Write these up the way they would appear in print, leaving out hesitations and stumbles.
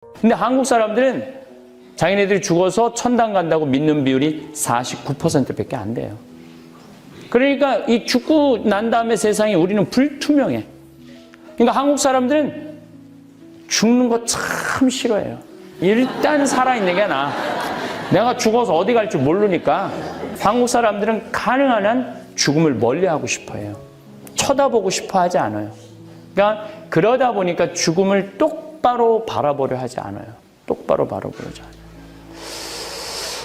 근데 한국 사람들은 자기네들이 죽어서 천당 간다고 믿는 비율이 49%밖에 안 돼요. 그러니까 이 죽고 난 다음에 세상이 우리는 불투명해. 그러니까 한국 사람들은 죽는 거 참 싫어해요. 일단 살아있는 게 나아. 내가 죽어서 어디 갈 줄 모르니까 한국 사람들은 가능한 한 죽음을 멀리하고 싶어 해요. 쳐다보고 싶어 하지 않아요. 그러니까 그러다 보니까 죽음을 똑바로 바라보려 하지 않아요. 똑바로 바라보려지 않아요.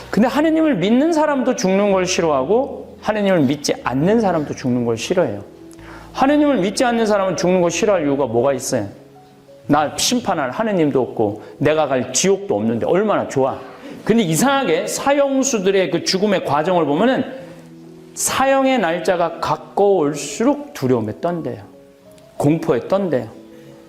근데 하느님을 믿는 사람도 죽는 걸 싫어하고 하느님을 믿지 않는 사람도 죽는 걸 싫어해요. 하느님을 믿지 않는 사람은 죽는 걸 싫어할 이유가 뭐가 있어요? 나 심판할 하느님도 없고 내가 갈 지옥도 없는데 얼마나 좋아. 근데 이상하게 사형수들의 그 죽음의 과정을 보면은 사형의 날짜가 가까울수록 두려움에 떤대요. 공포에 떤대요.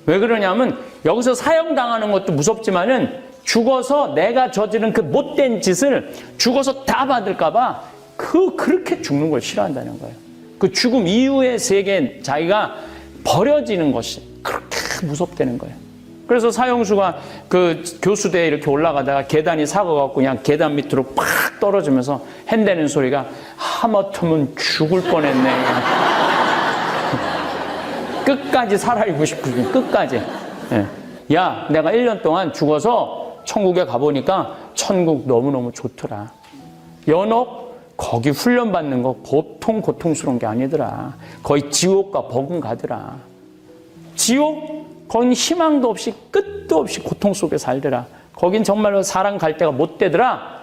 왜 그러냐면 여기서 사형당하는 것도 무섭지만은 죽어서 내가 저지른 그 못된 짓을 죽어서 다 받을까봐 그렇게 죽는 걸 싫어한다는 거예요. 그 죽음 이후의 세계 자기가 버려지는 것이 그렇게 무섭다는 거예요. 그래서 사형수가 그 교수대에 이렇게 올라가다가 계단이 사고갖고 그냥 계단 밑으로 팍 떨어지면서 핸대는 소리가 하마터면 죽을 뻔했네. 끝까지 살아있고 싶거든요. 끝까지. 야, 내가 1년 동안 죽어서 천국에 가보니까 천국 너무너무 좋더라. 연옥 거기 훈련받는 거 보통 고통스러운 게 아니더라. 거의 지옥과 버금 가더라. 지옥 거긴 희망도 없이 끝도 없이 고통 속에 살더라. 거긴 정말로 사람 갈 데가 못 되더라.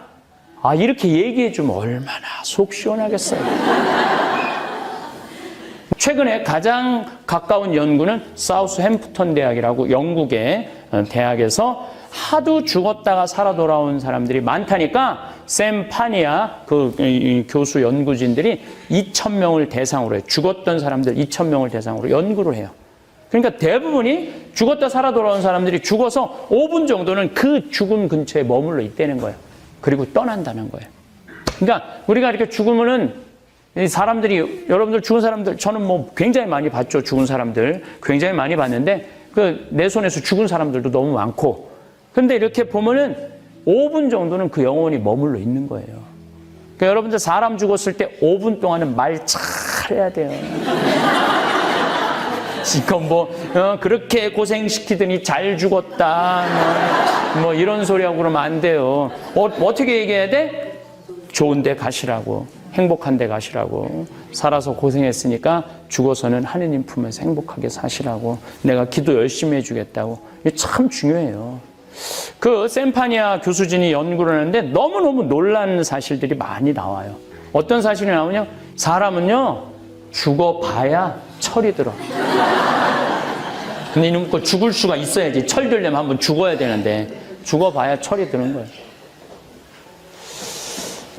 아, 이렇게 얘기해 주면 얼마나 속 시원하겠어요. 최근에 가장 가까운 연구는 사우스햄프턴 대학이라고 영국의 대학에서 하도 죽었다가 살아 돌아온 사람들이 많다니까 샘 파니아 그 교수 연구진들이 2,000명을 대상으로 해요. 죽었던 사람들 2,000명을 대상으로 연구를 해요. 그러니까 대부분이 죽었다 살아 돌아온 사람들이 죽어서 5분 정도는 그 죽음 근처에 머물러 있다는 거예요. 그리고 떠난다는 거예요. 그러니까 우리가 이렇게 죽으면은 이 사람들이 여러분들 죽은 사람들 저는 뭐 굉장히 많이 봤죠. 죽은 사람들 굉장히 많이 봤는데 그 내 손에서 죽은 사람들도 너무 많고 근데 이렇게 보면은 5분 정도는 그 영혼이 머물러 있는 거예요. 그러니까 여러분들 사람 죽었을 때 5분 동안은 말 잘해야 돼요. 지금 그렇게 고생시키더니 잘 죽었다 뭐 이런 소리하고 그러면 안 돼요. 어떻게 얘기해야 돼? 좋은 데 가시라고, 행복한 데 가시라고, 살아서 고생했으니까 죽어서는 하느님 품에서 행복하게 사시라고, 내가 기도 열심히 해주겠다고. 이게 참 중요해요. 그 샘파니아 교수진이 연구를 하는데 너무너무 놀라는 사실들이 많이 나와요. 어떤 사실이 나오냐? 사람은요 죽어봐야 철이 들어. 근데 이놈 거 죽을 수가 있어야지. 철 들려면 한번 죽어야 되는데 죽어봐야 철이 드는 거예요.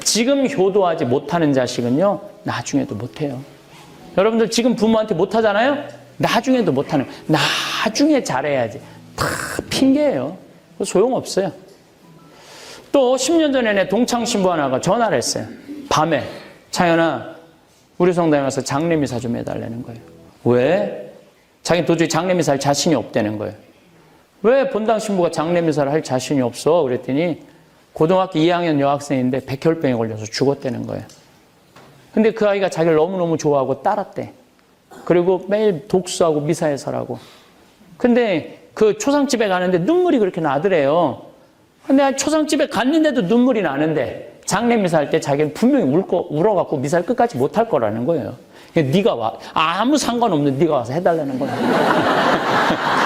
지금 효도하지 못하는 자식은요 나중에도 못해요. 여러분들 지금 부모한테 못하잖아요. 나중에도 못하는 거예요. 나중에 잘해야지. 다 핑계예요. 소용없어요. 또 10년 전에 내 동창 신부 하나가 전화를 했어요. 밤에 창현아 우리 성당에 가서 장례미사 좀 해달라는 거예요. 왜? 자기 도저히 장례미사 할 자신이 없다는 거예요. 왜 본당 신부가 장례미사를 할 자신이 없어? 그랬더니 고등학교 2학년 여학생인데 백혈병에 걸려서 죽었다는 거예요. 근데 그 아이가 자기를 너무너무 좋아하고 따랐대. 그리고 매일 독수하고 미사해서라고. 근데 그 초상집에 가는데 눈물이 그렇게 나더래요. 근데 초상집에 갔는데도 눈물이 나는데 장례미사 할 때 자기는 분명히 울어갖고 미사를 끝까지 못할 거라는 거예요. 네가 와. 아무 상관없는 네가 와서 해달라는 거야.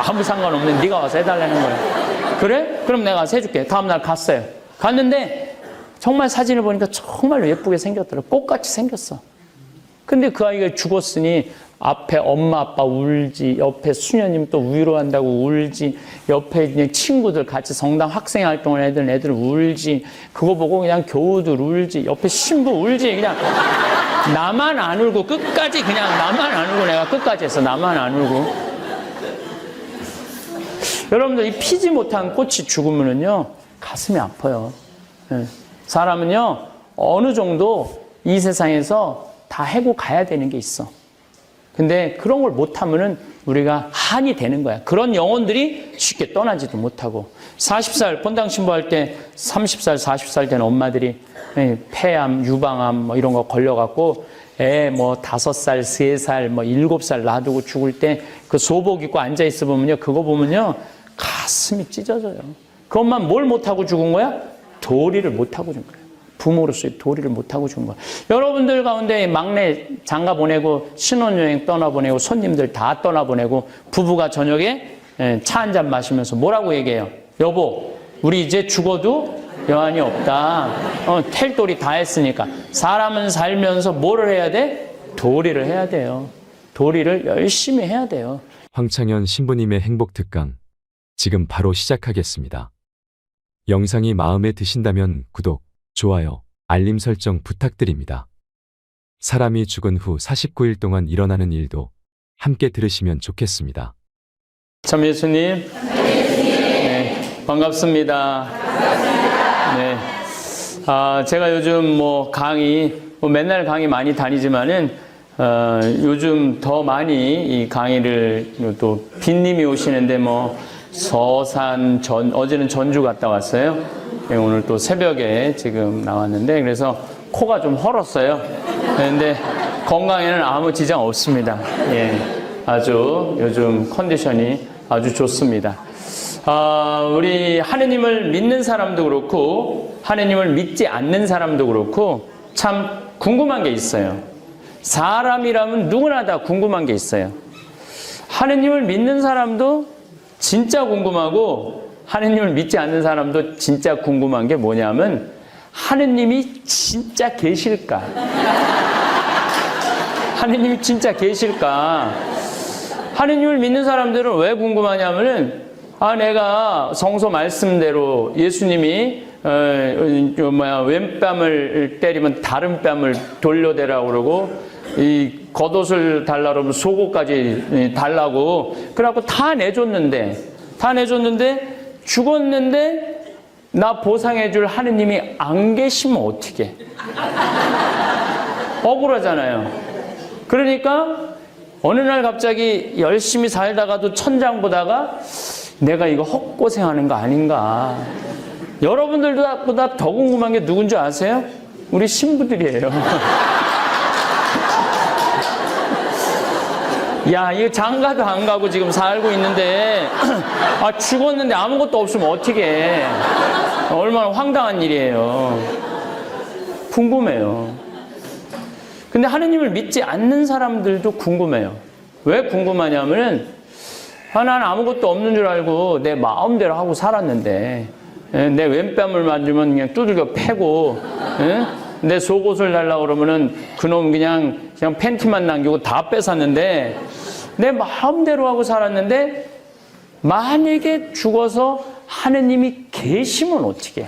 아무 상관없는 네가 와서 해달라는 거야. 그래? 그럼 내가 와서 해줄게. 다음날 갔어요. 갔는데 정말 사진을 보니까 정말 예쁘게 생겼더라. 꽃같이 생겼어. 근데 그 아이가 죽었으니 앞에 엄마 아빠 울지, 옆에 수녀님 또 위로한다고 울지, 옆에 그냥 친구들 같이 성당 학생 활동을 하던 애들 울지, 그거 보고 그냥 교우들 울지, 옆에 신부 울지. 그냥 나만 안 울고 끝까지 그냥 나만 안 울고 내가 끝까지 했어. 나만 안 울고. 여러분들 이 피지 못한 꽃이 죽으면은요 가슴이 아파요. 사람은요 어느 정도 이 세상에서 다 해고 가야 되는 게 있어. 근데 그런 걸 못하면은 우리가 한이 되는 거야. 그런 영혼들이 쉽게 떠나지도 못하고. 40살 본당 신부할 때 30살, 40살 된 엄마들이 폐암, 유방암 뭐 이런 거 걸려갖고 애 뭐 5살, 3살, 뭐 7살 놔두고 죽을 때 그 소복 입고 앉아 있어 보면요. 그거 보면요. 가슴이 찢어져요. 그 엄마 뭘 못하고 죽은 거야? 도리를 못하고 죽은 거예요. 부모로서의 도리를 못하고 죽은 거예요. 여러분들 가운데 막내 장가 보내고 신혼여행 떠나보내고 손님들 다 떠나보내고 부부가 저녁에 차 한잔 마시면서 뭐라고 얘기해요? 여보, 우리 이제 죽어도 여한이 없다. 텔도리 다 했으니까. 사람은 살면서 뭐를 해야 돼? 도리를 해야 돼요. 도리를 열심히 해야 돼요. 황창현 신부님의 행복특강 지금 바로 시작하겠습니다. 영상이 마음에 드신다면 구독, 좋아요, 알림 설정 부탁드립니다. 사람이 죽은 후 49일 동안 일어나는 일도 함께 들으시면 좋겠습니다. 참 예수님, 네, 반갑습니다. 네, 제가 요즘 뭐 강의, 맨날 강의 많이 다니지만은 요즘 더 많이 이 강의를 또 빈님이 오시는데 뭐 서산, 어제는 전주 갔다 왔어요. 네, 오늘 또 새벽에 지금 나왔는데 그래서 코가 좀 헐었어요. 그런데 건강에는 아무 지장 없습니다. 예, 아주 요즘 컨디션이 아주 좋습니다. 우리 하느님을 믿는 사람도 그렇고 하느님을 믿지 않는 사람도 그렇고 참 궁금한 게 있어요. 사람이라면 누구나 다 궁금한 게 있어요. 하느님을 믿는 사람도 진짜 궁금하고 하느님을 믿지 않는 사람도 진짜 궁금한 게 뭐냐면 하느님이 진짜 계실까? 하느님이 진짜 계실까? 하느님을 믿는 사람들은 왜 궁금하냐면은 내가 성서 말씀대로 예수님이 왼뺨을 때리면 다른 뺨을 돌려대라고 그러고 이 겉옷을 달라고 그러면 속옷까지 달라고 그래갖고 다 내줬는데 죽었는데 나 보상해줄 하느님이 안 계시면 어떻게? 억울하잖아요. 그러니까 어느 날 갑자기 열심히 살다가도 천장 보다가 내가 이거 헛고생하는 거 아닌가. 여러분들보다 더 궁금한 게 누군지 아세요? 우리 신부들이에요. 야, 이거 장가도 안 가고 지금 살고 있는데 죽었는데 아무것도 없으면 어떻게 해. 얼마나 황당한 일이에요. 궁금해요. 근데 하느님을 믿지 않는 사람들도 궁금해요. 왜 궁금하냐면은 나는 아무것도 없는 줄 알고 내 마음대로 하고 살았는데 내 왼뺨을 만지면 그냥 두들겨 패고 내 속옷을 달라고 그러면은 그놈 그냥 팬티만 남기고 다 뺏었는데 내 마음대로 하고 살았는데 만약에 죽어서 하느님이 계시면 어떻게?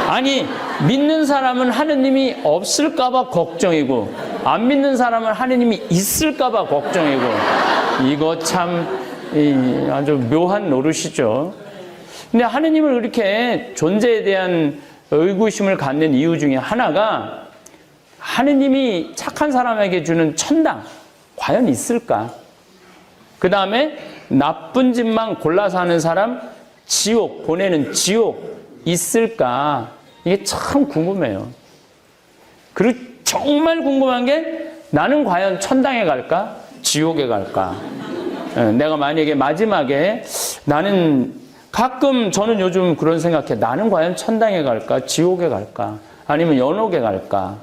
아니 믿는 사람은 하느님이 없을까봐 걱정이고 안 믿는 사람은 하느님이 있을까봐 걱정이고 이거 참 아주 묘한 노릇이죠. 근데 하느님을 그렇게 존재에 대한 의구심을 갖는 이유 중에 하나가 하느님이 착한 사람에게 주는 천당 과연 있을까? 그 다음에 나쁜 짓만 골라서 하는 사람 지옥 보내는 지옥 있을까? 이게 참 궁금해요. 그리고 정말 궁금한 게 나는 과연 천당에 갈까? 지옥에 갈까? 내가 만약에 마지막에 나는 가끔 저는 요즘 그런 생각해. 나는 과연 천당에 갈까? 지옥에 갈까? 아니면 연옥에 갈까?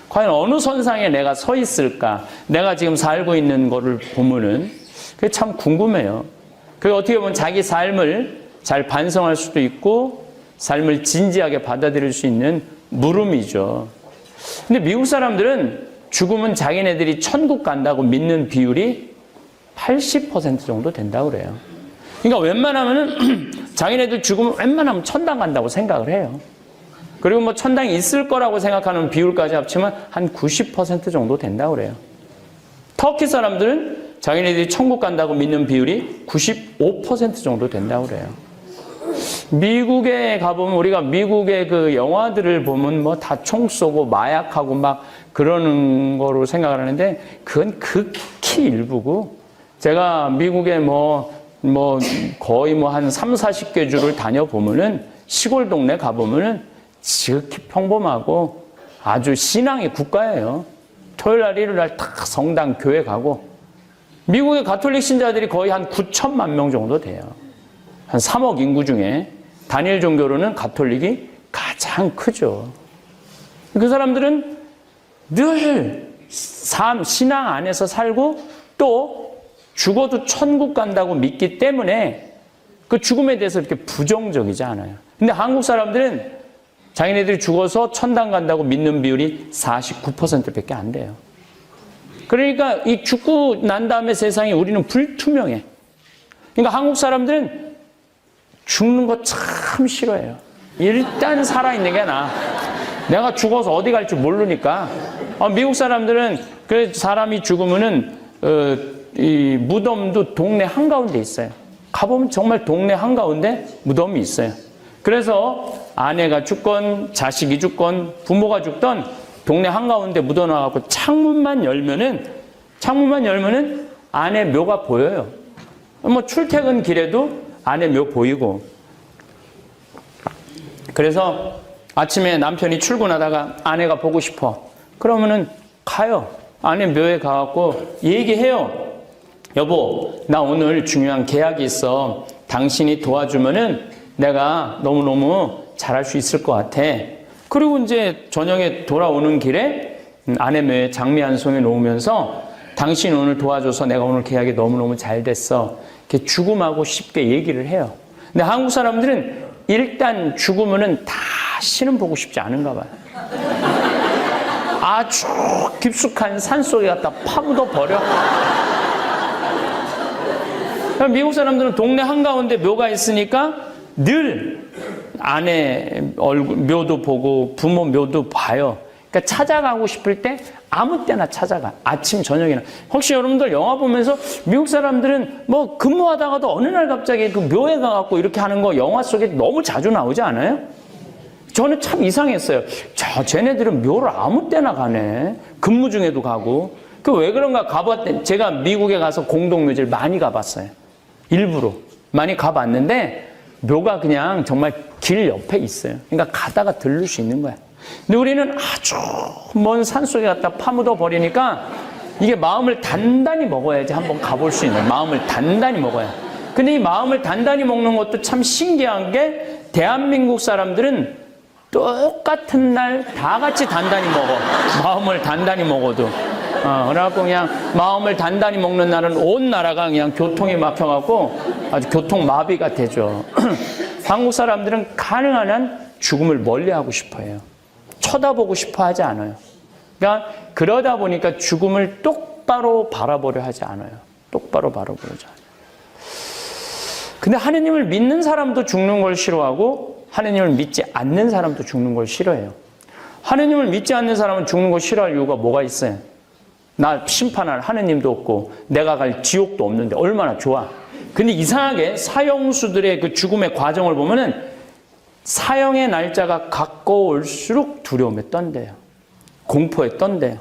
과연 어느 선상에 내가 서 있을까? 내가 지금 살고 있는 거를 보면은 그게 참 궁금해요. 그게 어떻게 보면 자기 삶을 잘 반성할 수도 있고 삶을 진지하게 받아들일 수 있는 물음이죠. 근데 미국 사람들은 죽으면 자기네들이 천국 간다고 믿는 비율이 80% 정도 된다고 그래요. 그러니까 웬만하면은 자기네들 죽으면 웬만하면 천당 간다고 생각을 해요. 그리고 뭐 천당이 있을 거라고 생각하는 비율까지 합치면 한 90% 정도 된다고 그래요. 터키 사람들은 자기네들이 천국 간다고 믿는 비율이 95% 정도 된다고 그래요. 미국에 가보면 우리가 미국의 그 영화들을 보면 뭐 다 총 쏘고 마약하고 막 그러는 거로 생각을 하는데 그건 극히 일부고 제가 미국에 뭐 뭐 거의 뭐 한 3, 40개 주를 다녀보면은 시골 동네 가보면은 지극히 평범하고 아주 신앙의 국가예요. 토요일 날, 일요일 날 딱 성당 교회 가고, 미국의 가톨릭 신자들이 거의 한 9천만 명 정도 돼요. 한 3억 인구 중에 단일 종교로는 가톨릭이 가장 크죠. 그 사람들은 늘 신앙 안에서 살고 또 죽어도 천국 간다고 믿기 때문에 그 죽음에 대해서 이렇게 부정적이지 않아요. 근데 한국 사람들은 자기네들이 죽어서 천당 간다고 믿는 비율이 49%밖에 안 돼요. 그러니까 이 죽고 난 다음에 세상에 우리는 불투명해. 그러니까 한국 사람들은 죽는 거 참 싫어해요. 일단 살아있는 게 나아. 내가 죽어서 어디 갈 줄 모르니까. 미국 사람들은 그 사람이 죽으면은 이 무덤도 동네 한가운데 있어요. 가보면 정말 동네 한가운데 무덤이 있어요. 그래서 아내가 죽건 자식이 죽건 부모가 죽던 동네 한가운데 묻어놔갖고 창문만 열면은 아내 묘가 보여요. 뭐 출퇴근 길에도 아내 묘 보이고. 그래서 아침에 남편이 출근하다가 아내가 보고 싶어. 그러면은 가요. 아내 묘에 가갖고 얘기해요. 여보, 나 오늘 중요한 계약이 있어. 당신이 도와주면은 내가 너무너무 잘할 수 있을 것 같아. 그리고 이제 저녁에 돌아오는 길에 아내 묘에 장미 한 송이 놓으면서 당신 오늘 도와줘서 내가 오늘 계약이 너무너무 잘 됐어. 이렇게 죽음하고 쉽게 얘기를 해요. 근데 한국 사람들은 일단 죽으면은 다시는 보고 싶지 않은가 봐요. 아주 깊숙한 산속에 갖다 파묻어 버려. 미국 사람들은 동네 한가운데 묘가 있으니까 늘 아내 얼굴 묘도 보고 부모 묘도 봐요. 그러니까 찾아가고 싶을 때 아무 때나 찾아가. 아침 저녁이나. 혹시 여러분들 영화 보면서 미국 사람들은 뭐 근무하다가도 어느 날 갑자기 그 묘에 가갖고 이렇게 하는 거 영화 속에 너무 자주 나오지 않아요? 저는 참 이상했어요. 쟤네들은 묘를 아무 때나 가네. 근무 중에도 가고. 그 왜 그런가 가봤대. 제가 미국에 가서 공동묘지를 많이 가봤어요. 일부러 많이 가봤는데 묘가 그냥 정말 길 옆에 있어요. 그러니까 가다가 들를 수 있는 거야. 근데 우리는 아주 먼 산속에 갖다 파묻어 버리니까 이게 마음을 단단히 먹어야지 한번 가볼 수 있는, 마음을 단단히 먹어야. 근데 이 마음을 단단히 먹는 것도 참 신기한 게 대한민국 사람들은 똑같은 날 다 같이 단단히 먹어. 마음을 단단히 먹어도. 그래갖고 그냥 마음을 단단히 먹는 날은 온 나라가 그냥 교통이 막혀갖고 아주 교통마비가 되죠. 한국 사람들은 가능한 한 죽음을 멀리하고 싶어해요. 쳐다보고 싶어 하지 않아요. 그러니까 그러다 보니까 죽음을 똑바로 바라보려 하지 않아요. 똑바로 바라보려지 않아요. 근데 하느님을 믿는 사람도 죽는 걸 싫어하고 하느님을 믿지 않는 사람도 죽는 걸 싫어해요. 하느님을 믿지 않는 사람은 죽는 걸 싫어할 이유가 뭐가 있어요? 나 심판할 하느님도 없고 내가 갈 지옥도 없는데 얼마나 좋아. 근데 이상하게 사형수들의 그 죽음의 과정을 보면은 사형의 날짜가 가까울수록 두려움에 떤대요. 공포에 떤대요.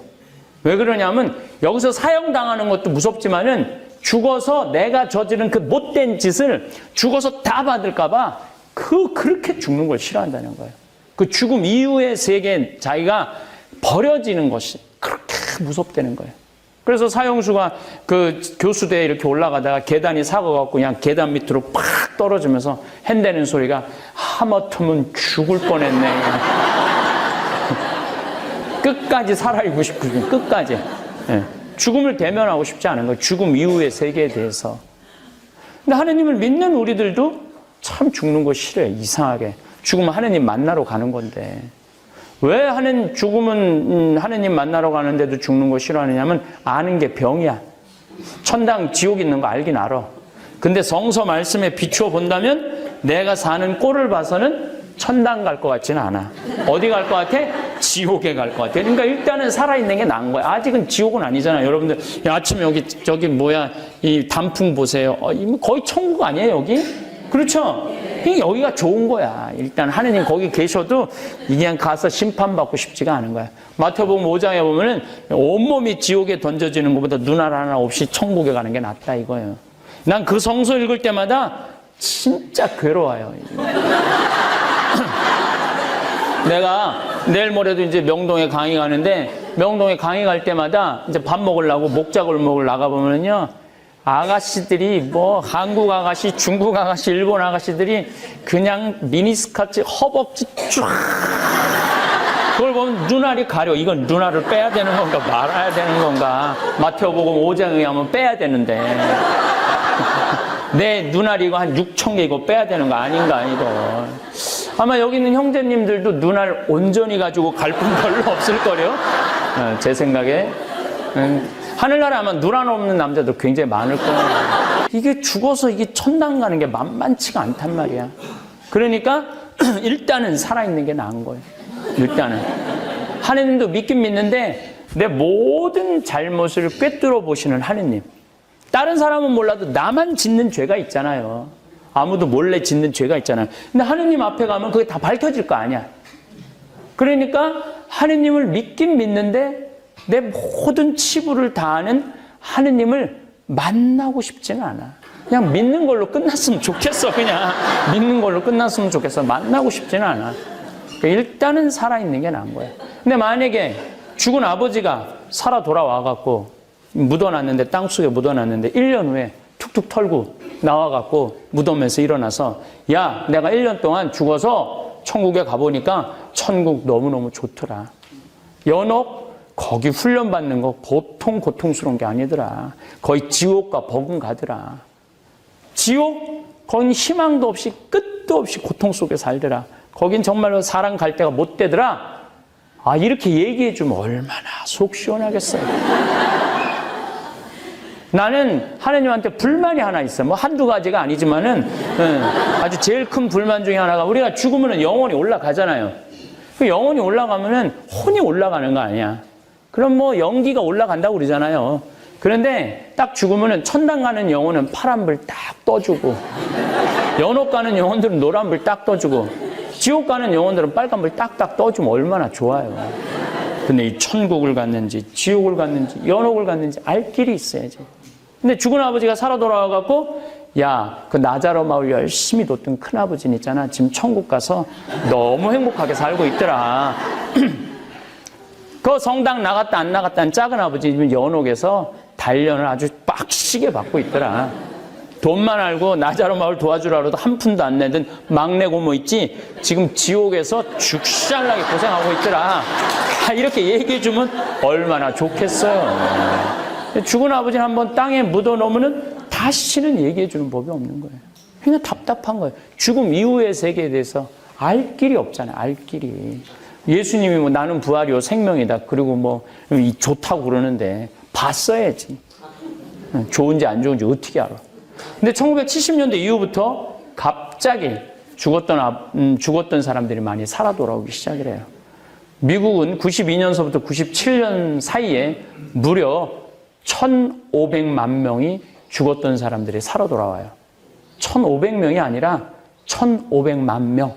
왜 그러냐면 여기서 사형당하는 것도 무섭지만은 죽어서 내가 저지른 그 못된 짓을 죽어서 다 받을까봐 그렇게 죽는 걸 싫어한다는 거예요. 그 죽음 이후의 세계 자기가 버려지는 것이 그렇게 무섭다는 거예요. 그래서 사형수가 그 교수대에 이렇게 올라가다가 계단이 사고갖고 그냥 계단 밑으로 팍 떨어지면서 핸대는 소리가 하마터면 죽을 뻔했네. 끝까지 살아있고 싶고 끝까지. 네. 죽음을 대면하고 싶지 않은 거예요. 죽음 이후의 세계에 대해서. 근데 하느님을 믿는 우리들도 참 죽는 거 싫어요. 이상하게. 죽으면 하느님 만나러 가는 건데. 왜 죽음은 하느님 만나러 가는데도 죽는 거 싫어하느냐면 아는 게 병이야. 천당 지옥 있는 거 알긴 알아. 근데 성서 말씀에 비추어 본다면 내가 사는 꼴을 봐서는 천당 갈 것 같지는 않아. 어디 갈 것 같아? 지옥에 갈 것 같아. 그러니까 일단은 살아있는 게 나은 거야. 아직은 지옥은 아니잖아. 여러분들 아침에 저기 이 단풍 보세요. 거의 천국 아니에요 여기? 그렇죠? 여기가 좋은 거야. 일단 하느님 거기 계셔도 그냥 가서 심판받고 싶지가 않은 거야. 마태복음 5장에 보면은 온몸이 지옥에 던져지는 것보다 눈알 하나 없이 천국에 가는 게 낫다 이거예요. 난 그 성서 읽을 때마다 진짜 괴로워요. 내가 내일 모레도 이제 명동에 강의 가는데, 명동에 강의 갈 때마다 이제 밥 먹으려고 목자골목을 나가보면요, 아가씨들이 뭐 한국 아가씨, 중국 아가씨, 일본 아가씨들이 그냥 미니스커트, 허벅지 쫙, 그걸 보면 눈알이 가려. 이건 눈알을 빼야 되는 건가 말아야 되는 건가. 마태복음 5장에 의하면 빼야 되는데 내 눈알이 이거 한 6천 개 이거 빼야 되는 거 아닌가 이거. 아마 여기 있는 형제님들도 눈알 온전히 가지고 갈 분 별로 없을걸요. 제 생각에. 하늘나라에 아마 눈알 없는 남자도 굉장히 많을 거예요. 이게 죽어서 이게 천당 가는 게 만만치가 않단 말이야. 그러니까 일단은 살아있는 게 나은 거예요. 일단은 하느님도 믿긴 믿는데 내 모든 잘못을 꿰뚫어 보시는 하느님. 다른 사람은 몰라도 나만 짓는 죄가 있잖아요. 아무도 몰래 짓는 죄가 있잖아요. 근데 하느님 앞에 가면 그게 다 밝혀질 거 아니야. 그러니까 하느님을 믿긴 믿는데 내 모든 치부를 다하는 하느님을 만나고 싶지는 않아. 그냥 믿는 걸로 끝났으면 좋겠어. 그냥 믿는 걸로 끝났으면 좋겠어. 만나고 싶지는 않아. 그러니까 일단은 살아있는 게 나은 거야. 근데 만약에 죽은 아버지가 살아 돌아와갖고 묻어놨는데, 땅속에 묻어놨는데 1년 후에 툭툭 털고 나와갖고 무덤에서 일어나서, 야, 내가 1년 동안 죽어서 천국에 가보니까 천국 너무너무 좋더라. 연옥 거기 훈련받는 거 보통 고통스러운 게 아니더라. 거의 지옥과 버금 가더라. 지옥 거긴 희망도 없이 끝도 없이 고통 속에 살더라. 거긴 정말로 사람 갈 데가 못 되더라. 아, 이렇게 얘기해 주면 얼마나 속 시원하겠어요. 나는 하나님한테 불만이 하나 있어. 뭐 한두 가지가 아니지만은 아주 제일 큰 불만 중에 하나가, 우리가 죽으면 영혼이 올라가잖아요. 그 영혼이 올라가면은 혼이 올라가는 거 아니야. 그럼 뭐 연기가 올라간다고 그러잖아요. 그런데 딱 죽으면은 천당 가는 영혼은 파란불 딱 떠주고, 연옥 가는 영혼들은 노란불 딱 떠주고, 지옥 가는 영혼들은 빨간불 딱딱 떠주면 얼마나 좋아요. 근데 이 천국을 갔는지 지옥을 갔는지 연옥을 갔는지 알 길이 있어야지. 근데 죽은 아버지가 살아 돌아와갖고, 야, 그 나자로 마을 열심히 돕던 큰아버지는 있잖아, 지금 천국 가서 너무 행복하게 살고 있더라. 그 성당 나갔다 안 나갔다는 작은 아버지는 연옥에서 단련을 아주 빡시게 받고 있더라. 돈만 알고 나자로 마을 도와주라 그래도 한 푼도 안 내던 막내 고모 있지, 지금 지옥에서 죽살나게 고생하고 있더라. 이렇게 얘기해주면 얼마나 좋겠어요. 죽은 아버지는 한번 땅에 묻어놓으면 다시는 얘기해주는 법이 없는 거예요. 그냥 답답한 거예요. 죽음 이후의 세계에 대해서 알 길이 없잖아요. 알 길이. 예수님이 뭐 나는 부활이요 생명이다, 그리고 뭐 좋다고 그러는데 봤어야지. 좋은지 안 좋은지 어떻게 알아. 근데 1970년대 이후부터 갑자기 죽었던 사람들이 많이 살아 돌아오기 시작을 해요. 미국은 92년서부터 97년 사이에 무려 1,500만 명이 죽었던 사람들이 살아 돌아와요. 1,500명이 아니라 1,500만 명.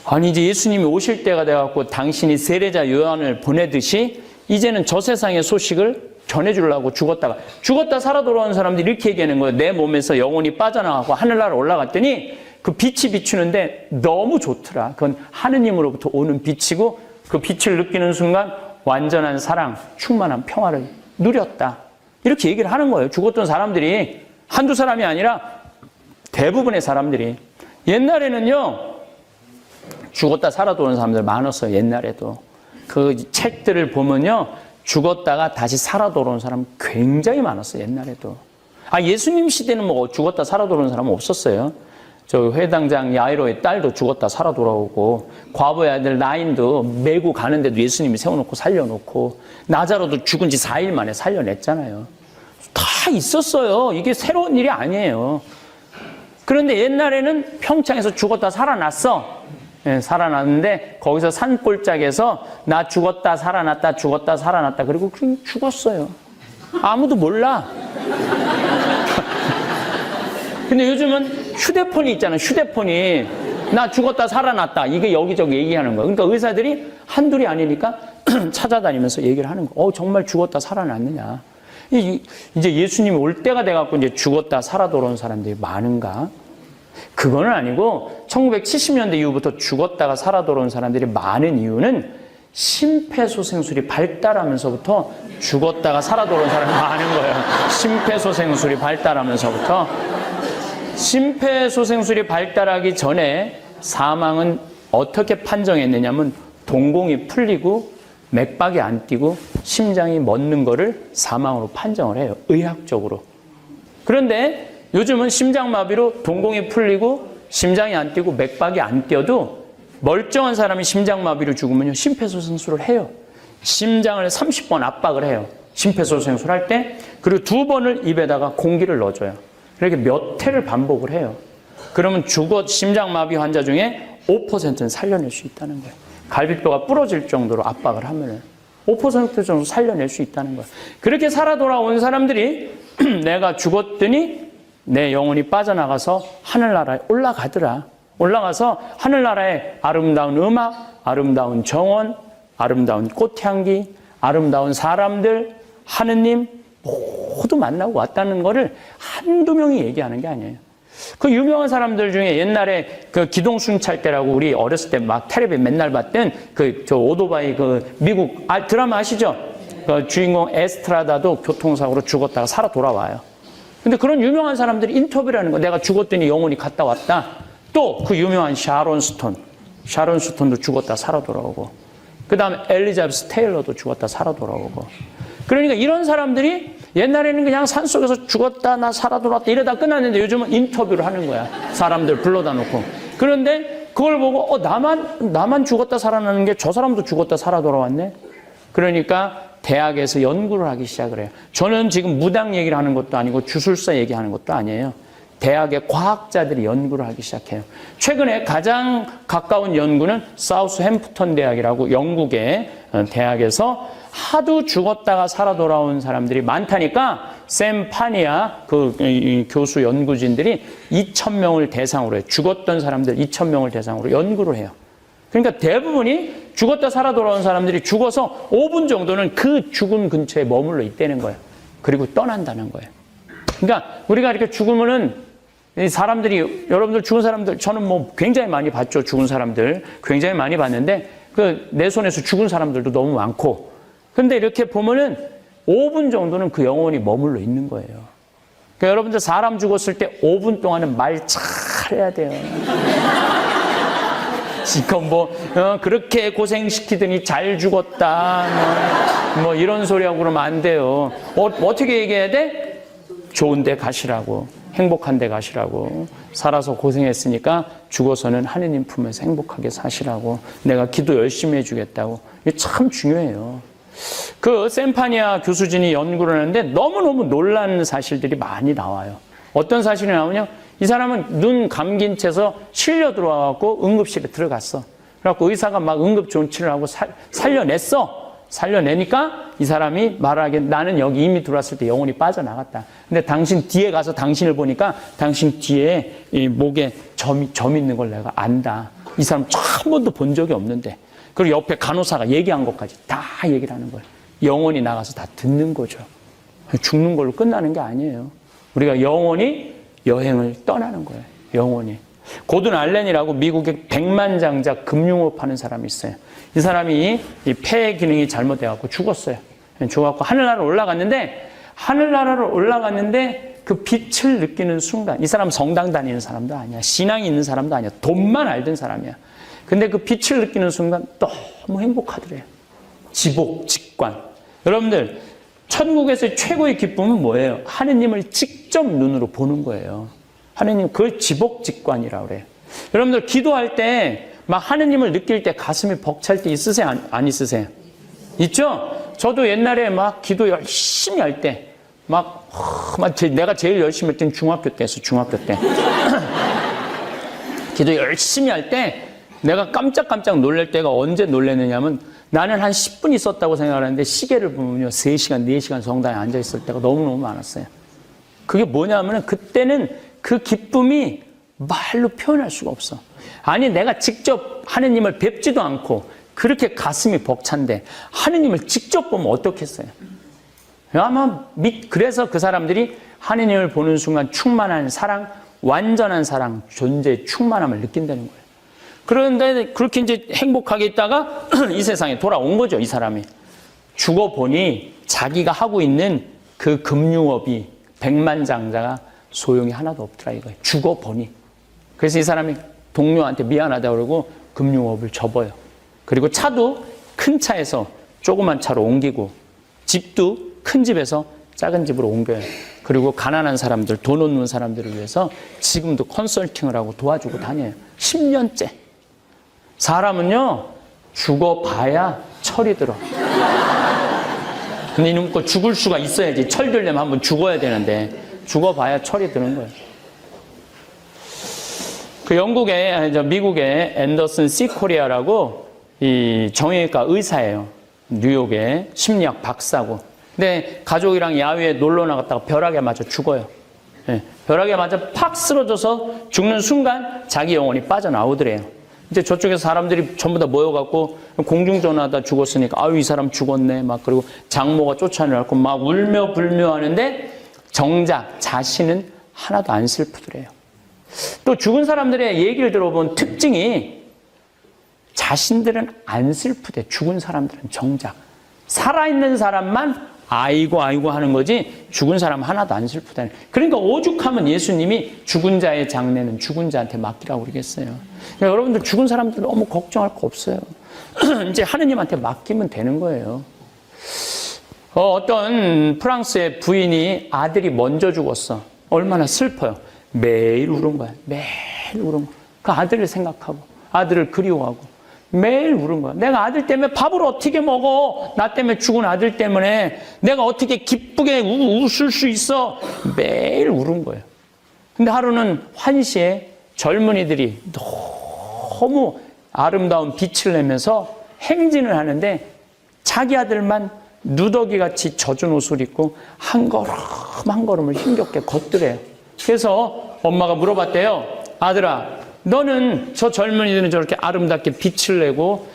아니, 이제 예수님이 오실 때가 돼갖고 당신이 세례자 요한을 보내듯이 이제는 저 세상의 소식을 전해주려고 죽었다 살아 돌아온 사람들이 이렇게 얘기하는 거예요. 내 몸에서 영혼이 빠져나가고 하늘나라 올라갔더니 그 빛이 비추는데 너무 좋더라. 그건 하느님으로부터 오는 빛이고, 그 빛을 느끼는 순간 완전한 사랑, 충만한 평화를 누렸다. 이렇게 얘기를 하는 거예요. 죽었던 사람들이 한두 사람이 아니라 대부분의 사람들이. 옛날에는요, 죽었다 살아 돌아온 사람들 많았어요. 옛날에도. 그 책들을 보면요, 죽었다가 다시 살아 돌아온 사람 굉장히 많았어요. 옛날에도. 예수님 시대는 뭐 죽었다 살아 돌아온 사람은 없었어요. 저 회당장 야이로의 딸도 죽었다 살아 돌아오고, 과부의 아들 나인도 메고 가는데도 예수님이 세워놓고 살려놓고, 나자로도 죽은 지 4일 만에 살려냈잖아요. 다 있었어요. 이게 새로운 일이 아니에요. 그런데 옛날에는 평창에서 죽었다 살아났어. 예, 살아났는데 거기서 산골짜기에서 나 죽었다 살아났다 죽었다 살아났다, 그리고 그냥 죽었어요. 아무도 몰라. 근데 요즘은 휴대폰이 있잖아요. 휴대폰이 나 죽었다 살아났다 이게 여기저기 얘기하는 거예요. 그러니까 의사들이 한둘이 아니니까 찾아다니면서 얘기를 하는 거예요. 정말 죽었다 살아났느냐. 이제 예수님이 올 때가 돼갖고 이제 죽었다 살아 돌아온 사람들이 많은가? 그거는 아니고 1970년대 이후부터 죽었다가 살아 돌아온 사람들이 많은 이유는 심폐소생술이 발달하면서부터 죽었다가 살아 돌아온 사람이 많은 거예요. 심폐소생술이 발달하면서부터. 심폐소생술이 발달하기 전에 사망은 어떻게 판정했느냐면 동공이 풀리고 맥박이 안 뛰고 심장이 멎는 거를 사망으로 판정을 해요. 의학적으로. 그런데 요즘은 심장마비로 동공이 풀리고 심장이 안 뛰고 맥박이 안 뛰어도 멀쩡한 사람이 심장마비로 죽으면요, 심폐소생술을 해요. 심장을 30번 압박을 해요. 심폐소생술 할 때. 그리고 2번을 입에다가 공기를 넣어줘요. 이렇게 몇 회를 반복을 해요. 그러면 심장마비 환자 중에 5%는 살려낼 수 있다는 거예요. 갈비뼈가 부러질 정도로 압박을 하면은 5% 정도 살려낼 수 있다는 거예요. 그렇게 살아 돌아온 사람들이 내가 죽었더니 내 영혼이 빠져나가서 하늘나라에 올라가더라. 올라가서 하늘나라의 아름다운 음악, 아름다운 정원, 아름다운 꽃향기, 아름다운 사람들, 하느님 모두 만나고 왔다는 거를 한두 명이 얘기하는 게 아니에요. 그 유명한 사람들 중에 옛날에 그 기동순찰 때라고 우리 어렸을 때 막 텔레비 맨날 봤던 저 오토바이 미국 드라마 아시죠? 그 주인공 에스트라다도 교통사고로 죽었다가 살아 돌아와요. 근데 그런 유명한 사람들이 인터뷰를 하는 거. 내가 죽었더니 영혼이 갔다 왔다. 또 그 유명한 샤론 스톤도 죽었다 살아 돌아오고. 그 다음에 엘리자베스 테일러도 죽었다 살아 돌아오고. 그러니까 이런 사람들이 옛날에는 그냥 산속에서 죽었다 나 살아 돌아왔다 이러다 끝났는데 요즘은 인터뷰를 하는 거야. 사람들 불러다 놓고. 그런데 그걸 보고 나만 죽었다 살아나는 게 저 사람도 죽었다 살아 돌아왔네. 그러니까 대학에서 연구를 하기 시작을 해요. 저는 지금 무당 얘기를 하는 것도 아니고 주술사 얘기하는 것도 아니에요. 대학의 과학자들이 연구를 하기 시작해요. 최근에 가장 가까운 연구는 사우스햄프턴 대학이라고 영국의 대학에서 하도 죽었다가 살아 돌아온 사람들이 많다니까 샘 파니아 교수 연구진들이 2,000명을 대상으로 해요. 죽었던 사람들 2,000명을 대상으로 연구를 해요. 그러니까 대부분이 죽었다 살아 돌아온 사람들이 죽어서 5분 정도는 그 죽음 근처에 머물러 있다는 거예요. 그리고 떠난다는 거예요. 그러니까 우리가 이렇게 죽으면은 사람들이, 여러분들 죽은 사람들, 저는 뭐 굉장히 많이 봤죠. 죽은 사람들. 굉장히 많이 봤는데, 내 손에서 죽은 사람들도 너무 많고. 근데 이렇게 보면은 5분 정도는 그 영혼이 머물러 있는 거예요. 그러니까 여러분들 사람 죽었을 때 5분 동안은 말 잘해야 돼요. 지금 그렇게 고생시키더니 잘 죽었다. 뭐 이런 소리하고 그러면 안 돼요. 어떻게 얘기해야 돼? 좋은 데 가시라고. 행복한 데 가시라고. 살아서 고생했으니까 죽어서는 하느님 품에서 행복하게 사시라고. 내가 기도 열심히 해주겠다고. 이게 참 중요해요. 샘파니아 교수진이 연구를 하는데 너무너무 놀라는 사실들이 많이 나와요. 어떤 사실이 나오냐? 이 사람은 눈 감긴 채서 실려 들어와갖고 응급실에 들어갔어. 그래갖고 의사가 막 응급 조치를 하고 살려냈어. 살려내니까 이 사람이 말하기에 나는 여기 이미 들어왔을 때 영혼이 빠져나갔다. 근데 당신 뒤에 가서 당신을 보니까 당신 뒤에 이 목에 점 있는 걸 내가 안다. 이 사람 한 번도 본 적이 없는데. 그리고 옆에 간호사가 얘기한 것까지 다 얘기를 하는 거예요. 영혼이 나가서 다 듣는 거죠. 죽는 걸로 끝나는 게 아니에요. 우리가 영혼이 여행을 떠나는 거예요. 영혼이. 고든 알렌이라고 미국의 백만장자 금융업 하는 사람이 있어요. 이 사람이 이 폐 기능이 잘못돼갖고 죽었어요. 죽어갖고 하늘나라로 올라갔는데 그 빛을 느끼는 순간, 이 사람 성당 다니는 사람도 아니야. 신앙이 있는 사람도 아니야. 돈만 알던 사람이야. 근데 그 빛을 느끼는 순간 너무 행복하더래요. 지복, 직관. 여러분들, 천국에서의 최고의 기쁨은 뭐예요? 하느님을 직접 눈으로 보는 거예요. 하느님, 그걸 지복직관이라고 그래요. 여러분들, 기도할 때 막 하느님을 느낄 때 가슴이 벅찰 때 있으세요? 안 있으세요? 있죠? 저도 옛날에 막 기도 열심히 할 때, 내가 제일 열심히 할 때는 중학교 때였어, 중학교 때. 기도 열심히 할 때 내가 깜짝깜짝 놀랄 때가 언제 놀랐느냐면 나는 한 10분 있었다고 생각하는데 시계를 보면요, 3시간, 4시간 성당에 앉아있을 때가 너무너무 많았어요. 그게 뭐냐면 그때는 그 기쁨이 말로 표현할 수가 없어. 아니, 내가 직접 하느님을 뵙지도 않고 그렇게 가슴이 벅찬데 하느님을 직접 보면 어떻겠어요? 아마 그래서 그 사람들이 하느님을 보는 순간 충만한 사랑, 완전한 사랑, 존재의 충만함을 느낀다는 거예요. 그런데 그렇게 이제 행복하게 있다가 이 세상에 돌아온 거죠, 이 사람이. 죽어보니 자기가 하고 있는 그 금융업이 백만장자가 소용이 하나도 없더라 이거예요. 죽어보니. 그래서 이 사람이 동료한테 미안하다고 그러고 금융업을 접어요. 그리고 차도 큰 차에서 조그만 차로 옮기고 집도 큰 집에서 작은 집으로 옮겨요. 그리고 가난한 사람들, 돈 없는 사람들을 위해서 지금도 컨설팅을 하고 도와주고 다녀요. 10년째. 사람은요, 죽어봐야 철이 들어. 근데 이놈 거 죽을 수가 있어야지. 철 들려면 한번 죽어야 되는데, 죽어봐야 철이 드는 거예요. 미국의 앤더슨 C 코리아라고 이 정형외과 의사예요. 뉴욕의 심리학 박사고. 근데 가족이랑 야외에 놀러 나갔다가 벼락에 맞아 죽어요. 네, 벼락에 맞아 팍 쓰러져서 죽는 순간 자기 영혼이 빠져나오더래요. 이제 저쪽에서 사람들이 전부 다 모여갖고 공중전화하다 죽었으니까 아유 이 사람 죽었네 막 그리고 장모가 쫓아내갖고 막 울며 불며 하는데 정작 자신은 하나도 안 슬프더래요. 또 죽은 사람들의 얘기를 들어본 특징이 자신들은 안 슬프대. 죽은 사람들은 정작. 살아있는 사람만 아이고 아이고 하는 거지 죽은 사람 하나도 안 슬프다. 그러니까 오죽하면 예수님이 죽은 자의 장례는 죽은 자한테 맡기라고 그러겠어요. 그러니까 여러분들 죽은 사람들 너무 걱정할 거 없어요. 이제 하느님한테 맡기면 되는 거예요. 어떤 프랑스의 부인이 아들이 먼저 죽었어. 얼마나 슬퍼요. 매일 울은 거야. 매일 울은 거야. 그 아들을 생각하고 아들을 그리워하고 매일 울은 거야. 내가 아들 때문에 밥을 어떻게 먹어? 나 때문에 죽은 아들 때문에 내가 어떻게 기쁘게 웃을 수 있어? 매일 울은 거예요. 근데 하루는 환시에 젊은이들이 너무 아름다운 빛을 내면서 행진을 하는데 자기 아들만 누더기같이 젖은 옷을 입고 한 걸음 한 걸음을 힘겹게 걷더래요. 그래서 엄마가 물어봤대요. 아들아, 너는 저 젊은이들은 저렇게 아름답게 빛을 내고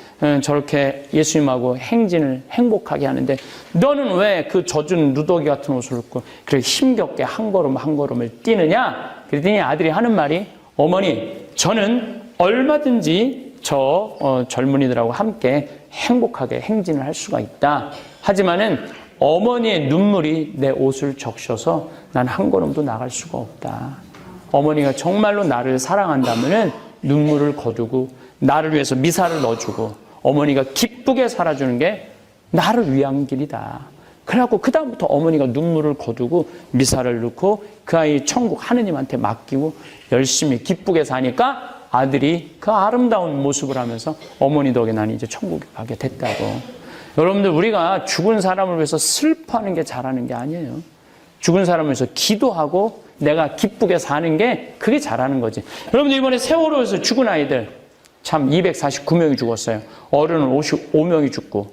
저렇게 예수님하고 행진을 행복하게 하는데 너는 왜 그 젖은 누더기 같은 옷을 입고 그렇게 힘겹게 한 걸음 한 걸음을 뛰느냐? 그랬더니 아들이 하는 말이 어머니, 저는 얼마든지 저 젊은이들하고 함께 행복하게 행진을 할 수가 있다. 하지만은 어머니의 눈물이 내 옷을 적셔서 난 한 걸음도 나갈 수가 없다. 어머니가 정말로 나를 사랑한다면은 눈물을 거두고 나를 위해서 미사를 넣어주고 어머니가 기쁘게 살아주는 게 나를 위한 길이다. 그래갖고 그 다음부터 어머니가 눈물을 거두고 미사를 넣고 그 아이 천국 하느님한테 맡기고 열심히 기쁘게 사니까 아들이 그 아름다운 모습을 하면서 어머니 덕에 나는 이제 천국에 가게 됐다고. 여러분들, 우리가 죽은 사람을 위해서 슬퍼하는 게 잘하는 게 아니에요. 죽은 사람을 위해서 기도하고 내가 기쁘게 사는 게 그게 잘하는 거지. 여러분들, 이번에 세월호에서 죽은 아이들 참 249명이 죽었어요. 어른은 55명이 죽고.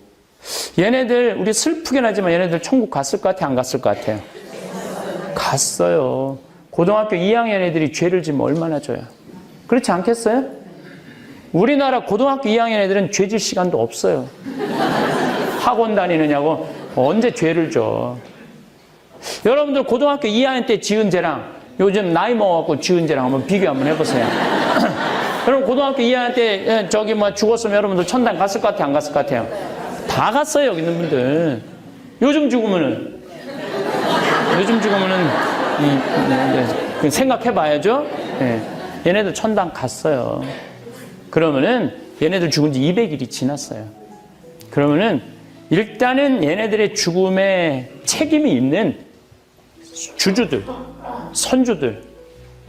얘네들 우리 슬프긴 하지만 얘네들 천국 갔을 것 같아요? 안 갔을 것 같아요? 갔어요. 고등학교 2학년 애들이 죄를 지면 얼마나 져요? 그렇지 않겠어요? 우리나라 고등학교 2학년 애들은 죄질 시간도 없어요. 학원 다니느냐고 언제 죄를 져. 여러분들 고등학교 2학년 때 지은 죄랑 요즘 나이 먹어갖고 지은 죄랑 한번 비교 한번 해보세요. 여러분 고등학교 2학년 때 저기 뭐 죽었으면 여러분들 천당 갔을 것 같아요? 안 갔을 것 같아요? 다 갔어요, 여기 있는 분들. 요즘 죽으면은 생각해봐야죠. 네. 얘네들 천당 갔어요. 그러면은 얘네들 죽은 지 200일이 지났어요. 그러면은 일단은 얘네들의 죽음에 책임이 있는 주주들, 선주들,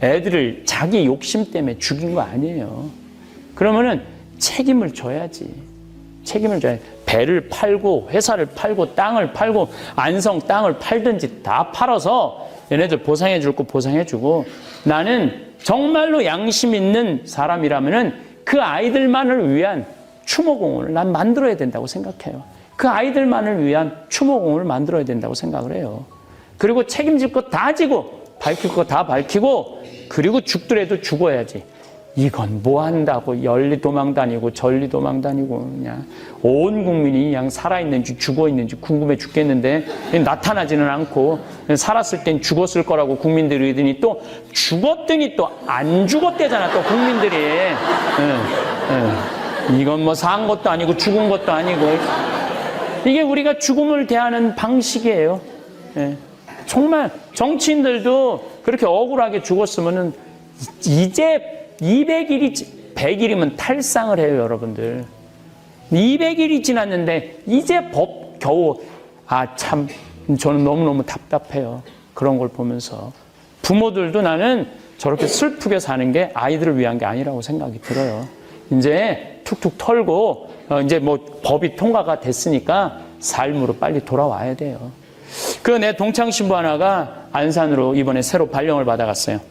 애들을 자기 욕심 때문에 죽인 거 아니에요. 그러면은 책임을 져야지. 책임을 져야지. 배를 팔고 회사를 팔고 땅을 팔고 안성 땅을 팔든지 다 팔아서 얘네들 보상해 줄 거 보상해 주고, 나는 정말로 양심 있는 사람이라면은 그 아이들만을 위한 추모공원을 난 만들어야 된다고 생각해요. 그 아이들만을 위한 추모공원을 만들어야 된다고 생각을 해요. 그리고 책임질 거 다 지고 밝힐 거 다 밝히고, 그리고 죽더라도 죽어야지. 이건 뭐 한다고 열리 도망 다니고 절리 도망 다니고 그냥 온 국민이 그냥 살아있는지 죽어있는지 궁금해 죽겠는데 나타나지는 않고 살았을 땐 죽었을 거라고 국민들이 의더니 또 죽었더니 또 안 죽었대잖아 또 국민들이. 이건 뭐 산 것도 아니고 죽은 것도 아니고 이게 우리가 죽음을 대하는 방식이에요. 정말 정치인들도 그렇게 억울하게 죽었으면은 이제 200일이 100일이면 탈상을 해요, 여러분들. 200일이 지났는데 이제 법 겨우 참 저는 너무너무 답답해요. 그런 걸 보면서 부모들도 나는 저렇게 슬프게 사는 게 아이들을 위한 게 아니라고 생각이 들어요. 이제 툭툭 털고 이제 뭐 법이 통과가 됐으니까 삶으로 빨리 돌아와야 돼요. 그 내 동창 신부 하나가 안산으로 이번에 새로 발령을 받아갔어요.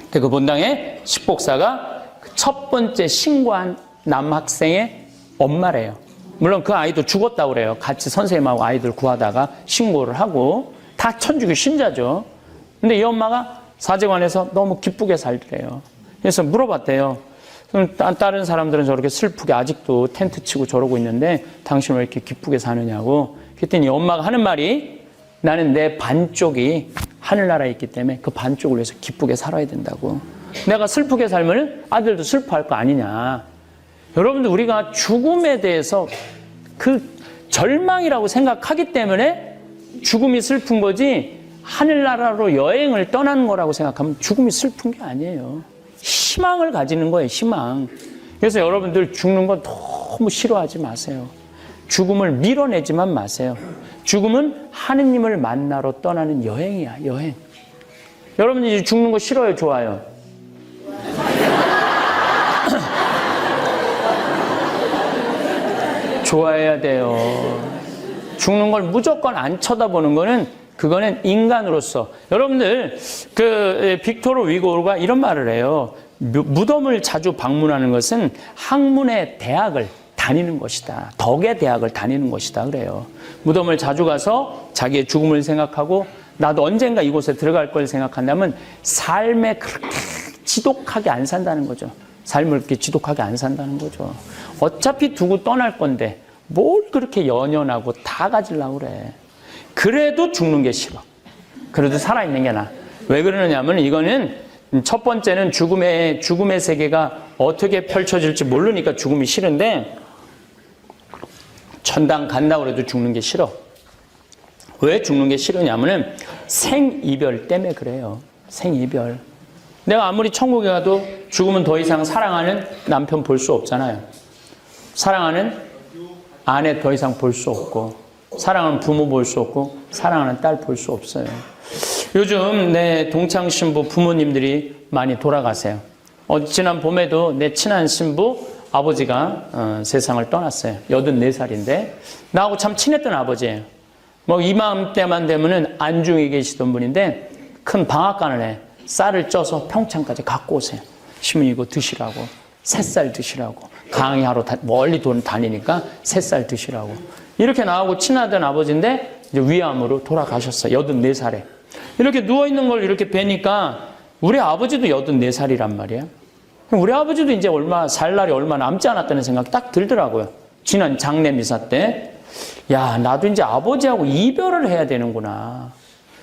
근데 그 본당에 식복사가 첫 번째 신고한 남학생의 엄마래요. 물론 그 아이도 죽었다고 그래요. 같이 선생님하고 아이들 구하다가 신고를 하고 다 천주교 신자죠. 근데 이 엄마가 사제관에서 너무 기쁘게 살더래요. 그래서 물어봤대요. 다른 사람들은 저렇게 슬프게 아직도 텐트 치고 저러고 있는데 당신 왜 이렇게 기쁘게 사느냐고. 그랬더니 엄마가 하는 말이 나는 내 반쪽이 하늘나라에 있기 때문에 그 반쪽을 위해서 기쁘게 살아야 된다고. 내가 슬프게 살면 아들도 슬퍼할 거 아니냐. 여러분들 우리가 죽음에 대해서 그 절망이라고 생각하기 때문에 죽음이 슬픈 거지 하늘나라로 여행을 떠나는 거라고 생각하면 죽음이 슬픈 게 아니에요. 희망을 가지는 거예요. 희망. 그래서 여러분들 죽는 거 너무 싫어하지 마세요. 죽음을 밀어내지만 마세요. 죽음은 하느님을 만나러 떠나는 여행이야. 여행. 여러분들 죽는 거 싫어요? 좋아요? 좋아해야 돼요. 죽는 걸 무조건 안 쳐다보는 거는 그거는 인간으로서. 여러분들 그 빅토르 위고르가 이런 말을 해요. 무덤을 자주 방문하는 것은 학문의 대학을 다니는 것이다. 덕의 대학을 다니는 것이다. 그래요. 무덤을 자주 가서 자기의 죽음을 생각하고 나도 언젠가 이곳에 들어갈 걸 생각한다면 삶에 그렇게 지독하게 안 산다는 거죠. 삶을 그렇게 지독하게 안 산다는 거죠. 어차피 두고 떠날 건데 뭘 그렇게 연연하고 다 가지려고 그래. 그래도 죽는 게 싫어. 그래도 살아있는 게 나아. 왜 그러느냐면 이거는 첫 번째는 죽음의 세계가 어떻게 펼쳐질지 모르니까 죽음이 싫은데 천당 간다고 해도 죽는 게 싫어. 왜 죽는 게 싫으냐면은 생이별 때문에 그래요. 생이별. 내가 아무리 천국에 가도 죽으면 더 이상 사랑하는 남편 볼 수 없잖아요. 사랑하는 아내 더 이상 볼 수 없고, 사랑하는 부모 볼 수 없고, 사랑하는 딸 볼 수 없어요. 요즘 내 동창 신부 부모님들이 많이 돌아가세요. 지난 봄에도 내 친한 신부 아버지가 세상을 떠났어요. 84살인데 나하고 참 친했던 아버지예요. 뭐 이맘때만 되면은 안중에 계시던 분인데 큰 방앗간을 해 쌀을 쪄서 평창까지 갖고 오세요. 시면 이거 드시라고, 새쌀 드시라고, 강의하러 멀리 다니니까 새쌀 드시라고. 이렇게 나하고 친하던 아버지인데 이제 위암으로 돌아가셨어요. 84살에. 이렇게 누워있는 걸 이렇게 뵈니까 우리 아버지도 84살이란 말이야. 우리 아버지도 이제 살 날이 얼마 남지 않았다는 생각이 딱 들더라고요. 지난 장례 미사 때. 야, 나도 이제 아버지하고 이별을 해야 되는구나.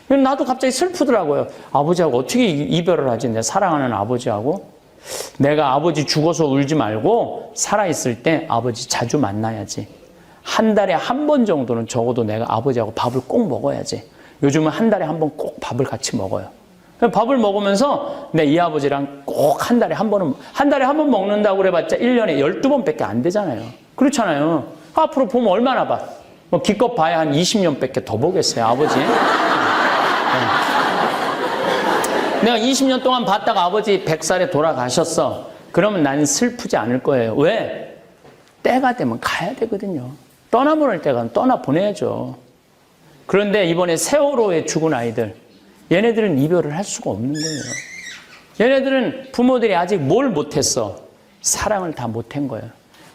나도 갑자기 슬프더라고요. 아버지하고 어떻게 이별을 하지? 내 사랑하는 아버지하고. 내가 아버지 죽어서 울지 말고 살아있을 때 아버지 자주 만나야지. 한 달에 한 번 정도는 적어도 내가 아버지하고 밥을 꼭 먹어야지. 요즘은 한 달에 한 번 꼭 밥을 같이 먹어요. 밥을 먹으면서 내 이 아버지랑 꼭 한 달에 한 번 먹는다고 그래봤자 1년에 12번밖에 안 되잖아요. 그렇잖아요. 앞으로 보면 얼마나 봐. 뭐 기껏 봐야 한 20년밖에 더 보겠어요, 아버지. 내가 20년 동안 봤다가 아버지 100살에 돌아가셨어. 그러면 난 슬프지 않을 거예요. 왜? 때가 되면 가야 되거든요. 떠나보낼 때가 떠나보내야죠. 그런데 이번에 세월호에 죽은 아이들, 얘네들은 이별을 할 수가 없는 거예요. 얘네들은 부모들이 아직 뭘 못했어? 사랑을 다 못한 거예요.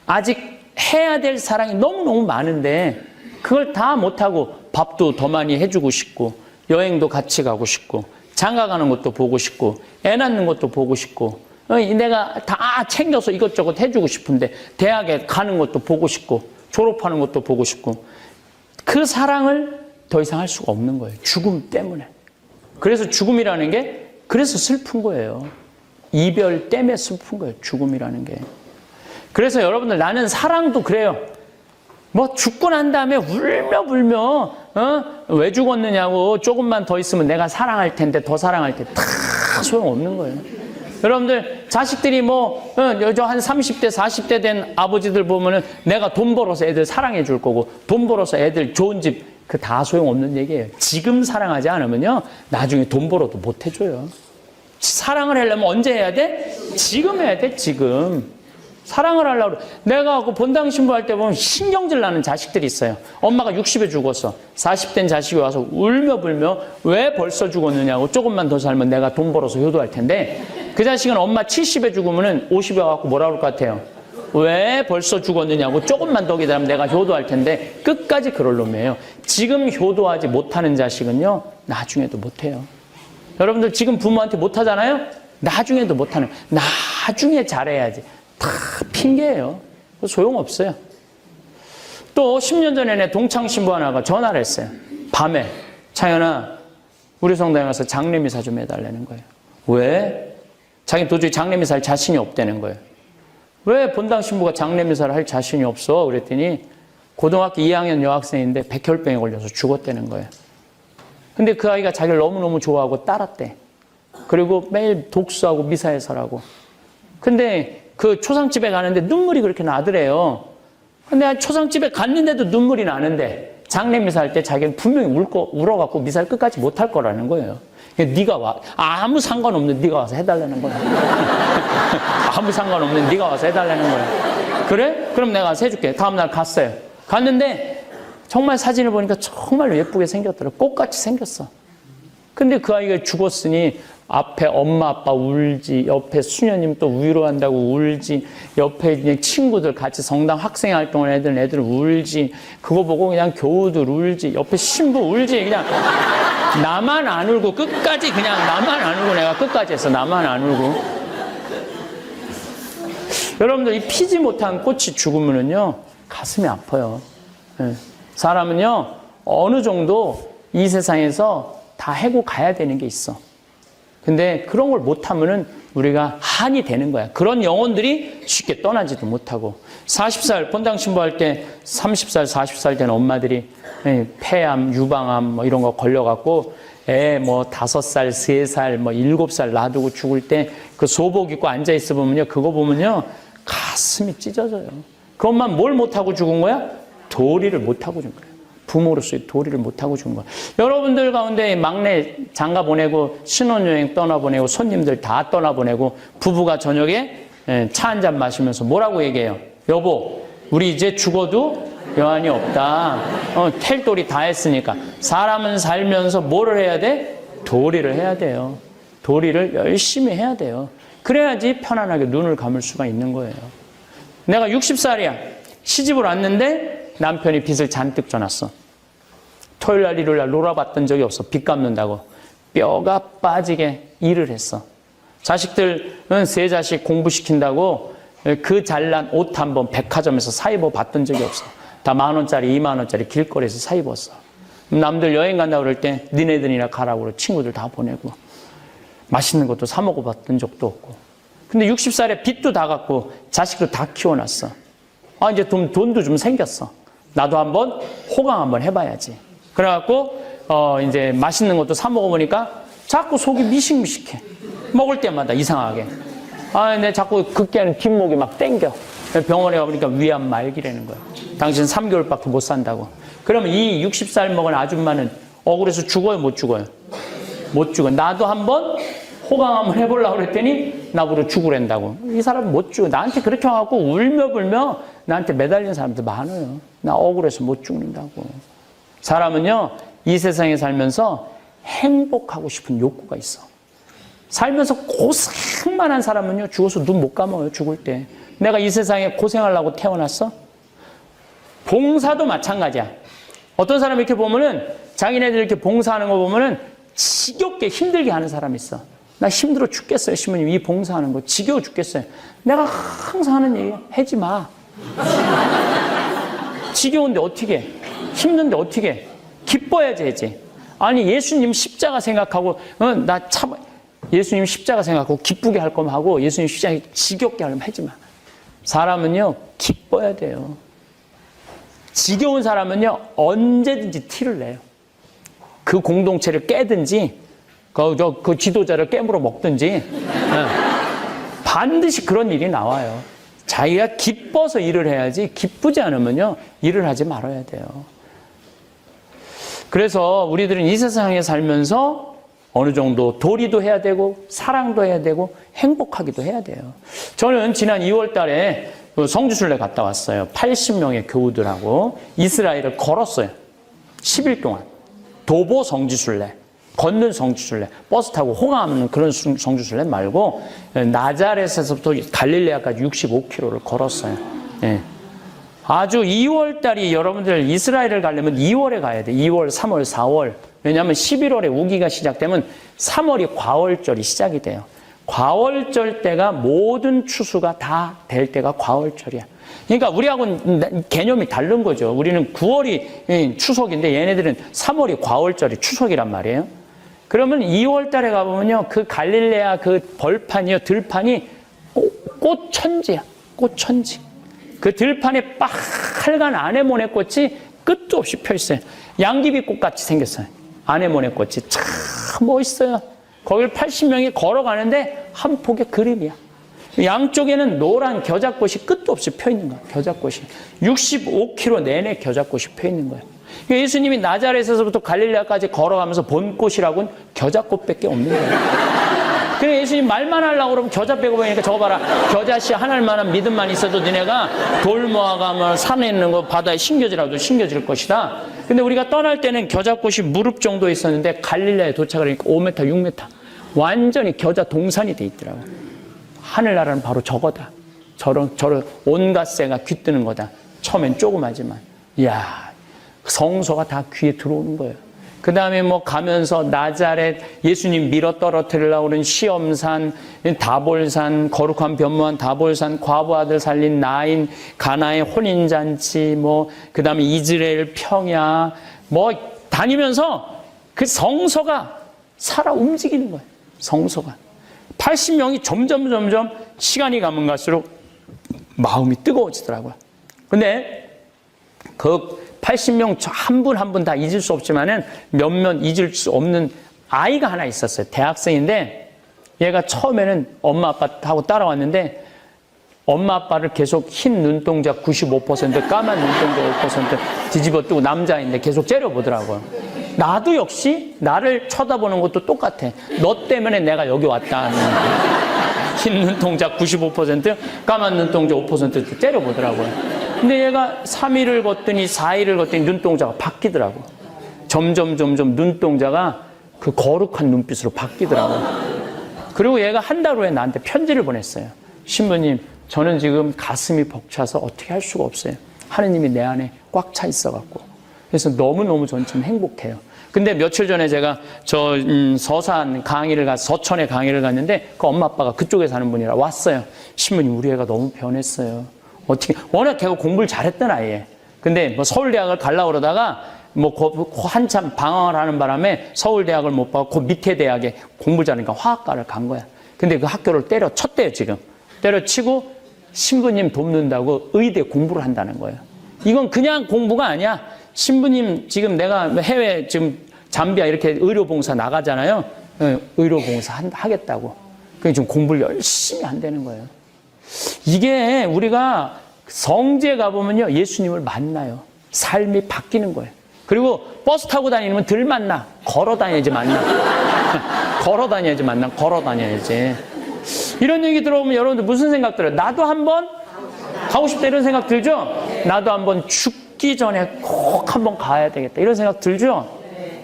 아직 해야 될 사랑이 너무너무 많은데 그걸 다 못하고 밥도 더 많이 해주고 싶고 여행도 같이 가고 싶고 장가 가는 것도 보고 싶고 애 낳는 것도 보고 싶고 내가 다 챙겨서 이것저것 해주고 싶은데 대학에 가는 것도 보고 싶고 졸업하는 것도 보고 싶고 그 사랑을 더 이상 할 수가 없는 거예요. 죽음 때문에. 그래서 죽음이라는 게 그래서 슬픈 거예요. 이별 때문에 슬픈 거예요. 죽음이라는 게. 그래서 여러분들 나는 사랑도 그래요. 뭐 죽고 난 다음에 울며 왜 죽었느냐고 조금만 더 있으면 내가 사랑할 텐데 더 사랑할 텐데 다 소용없는 거예요. 여러분들 자식들이 뭐 저 한 30대 40대 된 아버지들 보면은 내가 돈 벌어서 애들 사랑해 줄 거고 돈 벌어서 애들 좋은 집 그 다 소용없는 얘기예요. 지금 사랑하지 않으면요 나중에 돈 벌어도 못 해줘요. 사랑을 하려면 언제 해야 돼? 지금 해야 돼. 지금 사랑을 하려고 내가 그 본당 신부할 때 보면 신경질 나는 자식들이 있어요. 엄마가 60에 죽었어. 40된 자식이 와서 울며 불며 왜 벌써 죽었느냐고 조금만 더 살면 내가 돈 벌어서 효도할 텐데 그 자식은 엄마 70에 죽으면은 50에 와갖고 뭐라 그럴 것 같아요? 왜 벌써 죽었느냐고 조금만 더 기다리면 내가 효도할 텐데 끝까지 그럴 놈이에요. 지금 효도하지 못하는 자식은요 나중에도 못해요. 여러분들 지금 부모한테 못하잖아요? 나중에도 못하는 나중에 잘해야지. 다 핑계예요. 소용없어요. 또 10년 전에 내 동창 신부 하나가 전화를 했어요. 밤에 창현아 우리 성당에 가서 장례미사 좀 해달라는 거예요. 왜? 자기 도저히 장례미사 할 자신이 없다는 거예요. 왜 본당 신부가 장례미사를 할 자신이 없어? 그랬더니 고등학교 2학년 여학생인데 백혈병에 걸려서 죽었다는 거예요. 근데 그 아이가 자기를 너무너무 좋아하고 따랐대. 그리고 매일 독수하고 미사에서라고. 근데 그 초상집에 가는데 눈물이 그렇게 나더래요. 근데 초상집에 갔는데도 눈물이 나는데 장례미사 할 때 자기는 분명히 울어갖고 미사를 끝까지 못할 거라는 거예요. 네가 와. 아무 상관없는 네가 와서 해달라는 거야. 아무 상관없는 네가 와서 해달라는 거야. 그래? 그럼 내가 와서 해줄게. 다음날 갔어요. 갔는데 정말 사진을 보니까 정말 예쁘게 생겼더라고. 꽃같이 생겼어. 근데 그 아이가 죽었으니 앞에 엄마 아빠 울지, 옆에 수녀님 또 위로한다고 울지, 옆에 그냥 친구들 같이 성당 학생 활동을 하던 애들 울지, 그거 보고 그냥 교우들 울지, 옆에 신부 울지, 그냥 나만 안 울고 끝까지 그냥 나만 안 울고 내가 끝까지 했어. 나만 안 울고. 여러분들 이 피지 못한 꽃이 죽으면은요 가슴이 아파요. 사람은요 어느 정도 이 세상에서 다 해고 가야 되는 게 있어. 근데 그런 걸 못하면은 우리가 한이 되는 거야. 그런 영혼들이 쉽게 떠나지도 못하고 40살 본당 신부할 때 30살 40살 된 엄마들이 폐암, 유방암 뭐 이런 거 걸려갖고 애 뭐 5살, 3살, 뭐 7살 놔두고 죽을 때 그 소복 입고 앉아 있어 보면요 그거 보면요 가슴이 찢어져요. 그 엄마 뭘 못하고 죽은 거야? 도리를 못하고 죽은 거야. 부모로서의 도리를 못하고 죽은 거야. 여러분들 가운데 막내 장가 보내고 신혼여행 떠나보내고 손님들 다 떠나보내고 부부가 저녁에 차 한 잔 마시면서 뭐라고 얘기해요? 여보 우리 이제 죽어도 여한이 없다. 텔도리 다 했으니까. 사람은 살면서 뭐를 해야 돼? 도리를 해야 돼요. 도리를 열심히 해야 돼요. 그래야지 편안하게 눈을 감을 수가 있는 거예요. 내가 60살이야. 시집을 왔는데 남편이 빚을 잔뜩 져놨어. 토요일날 일요일날 놀아봤던 적이 없어. 빚 갚는다고. 뼈가 빠지게 일을 했어. 자식들은 3자식 공부시킨다고 그 잘난 옷 한 번 백화점에서 사 입어봤던 적이 없어. 다 10,000원짜리 20,000원짜리 길거리에서 사 입었어. 남들 여행 간다고 그럴 때 니네들이나 가라고 그래. 친구들 다 보내고 맛있는 것도 사 먹어봤던 적도 없고. 근데 60살에 빚도 다 갚고 자식도 다 키워놨어. 이제 돈도 좀 생겼어. 나도 한번 호강 한번 해봐야지. 그래갖고 이제 맛있는 것도 사 먹어보니까 자꾸 속이 미식미식해. 먹을 때마다 이상하게. 근데 자꾸 급기야는 뒷목이 막 땡겨. 병원에 가보니까 위암 말기라는 거야. 당신 3개월밖에 못 산다고. 그러면 이 60살 먹은 아줌마는 억울해서 죽어요, 못 죽어요? 못 죽어. 나도 한번 호강 한번 해보려고 그랬더니 나보고 죽으란다고. 이 사람은 못 죽어. 나한테 그렇게 와갖고 울며불며 나한테 매달린 사람들 많아요. 나 억울해서 못 죽는다고. 사람은요, 이 세상에 살면서 행복하고 싶은 욕구가 있어. 살면서 고생만 한 사람은요, 죽어서 눈 못 감아요, 죽을 때. 내가 이 세상에 고생하려고 태어났어? 봉사도 마찬가지야. 어떤 사람 이렇게 보면은, 자기네들 이렇게 봉사하는 거 보면은 지겹게 힘들게 하는 사람이 있어. 나 힘들어 죽겠어요, 신부님. 이 봉사하는 거 지겨워 죽겠어요. 내가 항상 하는 얘기야. 하지 마. 지겨운데 어떻게 해? 힘든데 어떻게 해? 기뻐야지 해지. 아니 예수님 십자가 생각하고 예수님 십자가 생각하고 기쁘게 할 거면 하고 예수님 십자가 지겹게 하려면 하지 마. 사람은요 기뻐야 돼요. 지겨운 사람은요 언제든지 티를 내요. 그 공동체를 깨든지 그 지도자를 깨물어 먹든지 반드시 그런 일이 나와요. 자기가 기뻐서 일을 해야지 기쁘지 않으면요 일을 하지 말아야 돼요. 그래서 우리들은 이 세상에 살면서 어느 정도 도리도 해야 되고 사랑도 해야 되고 행복하기도 해야 돼요. 저는 지난 2월 달에 성지순례 갔다 왔어요. 80명의 교우들하고 이스라엘을 걸었어요. 10일 동안. 도보 성지순례, 걷는 성지순례, 버스 타고 호강하는 그런 성지순례 말고 나자렛에서부터 갈릴레아까지 65km를 걸었어요. 예. 아주 2월 달이 여러분들 이스라엘을 가려면 2월에 가야 돼. 2월, 3월, 4월. 왜냐하면 11월에 우기가 시작되면 3월이 과월절이 시작이 돼요. 과월절 때가 모든 추수가 다 될 때가 과월절이야. 그러니까 우리하고는 개념이 다른 거죠. 우리는 9월이 추석인데 얘네들은 3월이 과월절이 추석이란 말이에요. 그러면 2월 달에 가보면요. 그 갈릴레아 그 벌판이요. 들판이 꽃천지야. 꽃천지. 그 들판에 빨간 아네모네 꽃이 끝도 없이 펴 있어요. 양귀비꽃 같이 생겼어요. 아네모네 꽃이 참 멋있어요. 거길 80명이 걸어가는데 한 폭의 그림이야. 양쪽에는 노란 겨자꽃이 끝도 없이 펴 있는 거야. 겨자꽃이 65km 내내 겨자꽃이 펴 있는 거예요. 예수님이 나자렛에서부터 갈릴레아까지 걸어가면서 본 꽃이라고는 겨자꽃밖에 없는 거예요. 그래 예수님 말만 하려고 그러면 겨자 빼고 보니까 저거 봐라. 겨자씨 하나일 만한 믿음만 있어도 너네가 돌 모아가면 산에 있는 거 바다에 신겨지라도 신겨질 것이다. 근데 우리가 떠날 때는 겨자꽃이 무릎 정도 있었는데 갈릴레아에 도착을 하니까 5m, 6m 완전히 겨자 동산이 돼 있더라고. 하늘나라는 바로 저거다. 저런 온갖 새가 귀뜨는 거다. 처음엔 조그마지만 이야 성소가 다 귀에 들어오는 거예요. 그 다음에 뭐 가면서 나자렛 예수님 밀어 떨어뜨리려고 그런 시험산, 다볼산, 거룩한 변무한 다볼산, 과부 아들 살린 나인, 가나의 혼인잔치, 그 다음에 이스라엘 평야, 다니면서 그 성소가 살아 움직이는 거예요. 성소가. 80명이 점점 시간이 가면 갈수록 마음이 뜨거워지더라고요. 근데 그 80명 한 분 한 분 다 잊을 수 없지만은 몇몇 잊을 수 없는 아이가 하나 있었어요. 대학생인데 얘가 처음에는 엄마 아빠하고 따라왔는데 엄마 아빠를 계속 흰 눈동자 95%, 까만 눈동자 5% 뒤집어 뜨고 남자인데 계속 째려보더라고요. 나도 역시 나를 쳐다보는 것도 똑같아. 너 때문에 내가 여기 왔다. 흰 눈동자 95%, 까만 눈동자 5% 째려보더라고요. 근데 얘가 3일을 걷더니 4일을 걷더니 눈동자가 바뀌더라고. 점점 눈동자가 그 거룩한 눈빛으로 바뀌더라고요. 그리고 얘가 한 달 후에 나한테 편지를 보냈어요. 신부님, 저는 지금 가슴이 벅차서 어떻게 할 수가 없어요. 하느님이 내 안에 꽉 차 있어갖고. 그래서 너무너무 전 지금 행복해요. 근데 며칠 전에 제가 서천에 강의를 갔는데 그 엄마 아빠가 그쪽에 사는 분이라 왔어요. 신부님, 우리 애가 너무 변했어요. 어떻게, 워낙 걔가 공부를 잘했던 아이예요. 근데 서울대학을 가려고 그러다가 한참 방황을 하는 바람에 서울대학을 못 받고 그 밑에 대학에 공부 잘하니까 화학과를 간 거야. 근데 그 학교를 때려쳤대요, 지금. 때려치고 신부님 돕는다고 의대 공부를 한다는 거예요. 이건 그냥 공부가 아니야. 신부님, 지금 내가 해외 지금 잠비아 이렇게 의료봉사 나가잖아요. 의료봉사 하겠다고. 그게 지금 공부를 열심히 한다는 거예요. 이게 우리가 성지에 가보면요. 예수님을 만나요. 삶이 바뀌는 거예요. 그리고 버스 타고 다니면 덜 만나. 걸어 다녀야지 만나. 걸어 다녀야지 만나. 걸어 다녀야지. 이런 얘기 들어보면 여러분들 무슨 생각 들어요? 나도 한번 가고 싶다 이런 생각 들죠? 나도 한번 죽기 전에 꼭 한번 가야 되겠다 이런 생각 들죠?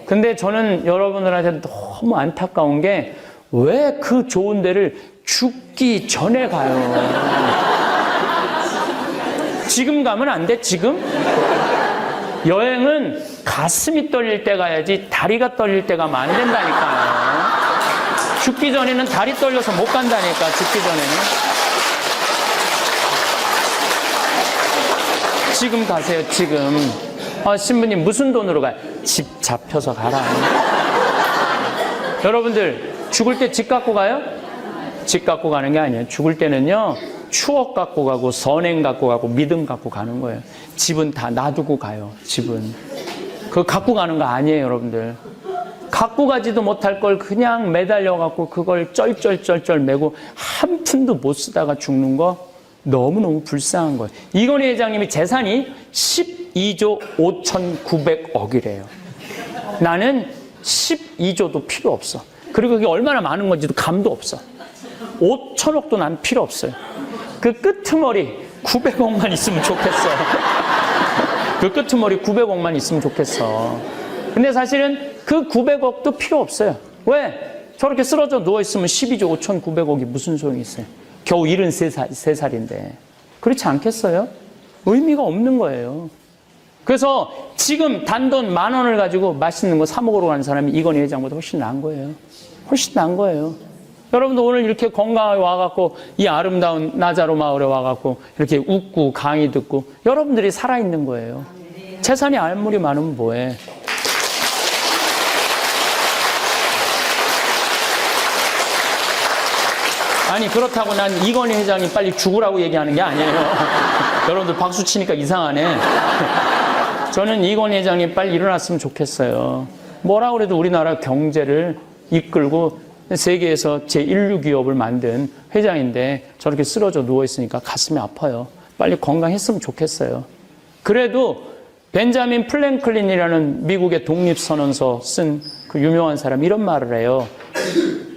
근데 저는 여러분들한테 너무 안타까운 게 왜 그 좋은 데를 죽기 전에 가요? 지금 가면 안 돼, 지금? 여행은 가슴이 떨릴 때 가야지 다리가 떨릴 때 가면 안 된다니까요. 죽기 전에는 다리 떨려서 못 간다니까, 죽기 전에는. 지금 가세요, 지금. 신부님 무슨 돈으로 가요? 집 잡혀서 가라. 여러분들, 죽을 때 집 갖고 가요? 집 갖고 가는 게 아니에요. 죽을 때는요, 추억 갖고 가고, 선행 갖고 가고, 믿음 갖고 가는 거예요. 집은 다 놔두고 가요, 집은. 그거 갖고 가는 거 아니에요, 여러분들. 갖고 가지도 못할 걸 그냥 매달려갖고 그걸 쩔쩔쩔쩔 메고 한 푼도 못 쓰다가 죽는 거 너무너무 불쌍한 거예요. 이건희 회장님이 재산이 12조 5,900억이래요. 나는 12조도 필요 없어. 그리고 그게 얼마나 많은 건지도 감도 없어. 5천억도 난 필요 없어요. 그 끄트머리 900억만 있으면 좋겠어. 그 끄트머리 900억만 있으면 좋겠어. 근데 사실은 그 900억도 필요 없어요. 왜? 저렇게 쓰러져 누워있으면 12조 5,900억이 무슨 소용이 있어요? 겨우 73살인데. 그렇지 않겠어요? 의미가 없는 거예요. 그래서 지금 단돈 10,000원을 가지고 맛있는 거 사 먹으러 가는 사람이 이건희 회장보다 훨씬 나은 거예요. 훨씬 나은 거예요. 여러분도 오늘 이렇게 건강하게 와갖고 이 아름다운 나자로 마을에 와갖고 이렇게 웃고 강의 듣고 여러분들이 살아있는 거예요. 재산이 아무리 많으면 뭐해. 아니 그렇다고 난 이건희 회장이 빨리 죽으라고 얘기하는 게 아니에요. 여러분들 박수 치니까 이상하네. 저는 이건희 회장이 빨리 일어났으면 좋겠어요. 뭐라 그래도 우리나라 경제를 이끌고 세계에서 제1류 기업을 만든 회장인데 저렇게 쓰러져 누워있으니까 가슴이 아파요. 빨리 건강했으면 좋겠어요. 그래도 벤자민 플랭클린이라는 미국의 독립선언서 쓴 그 유명한 사람 이런 말을 해요.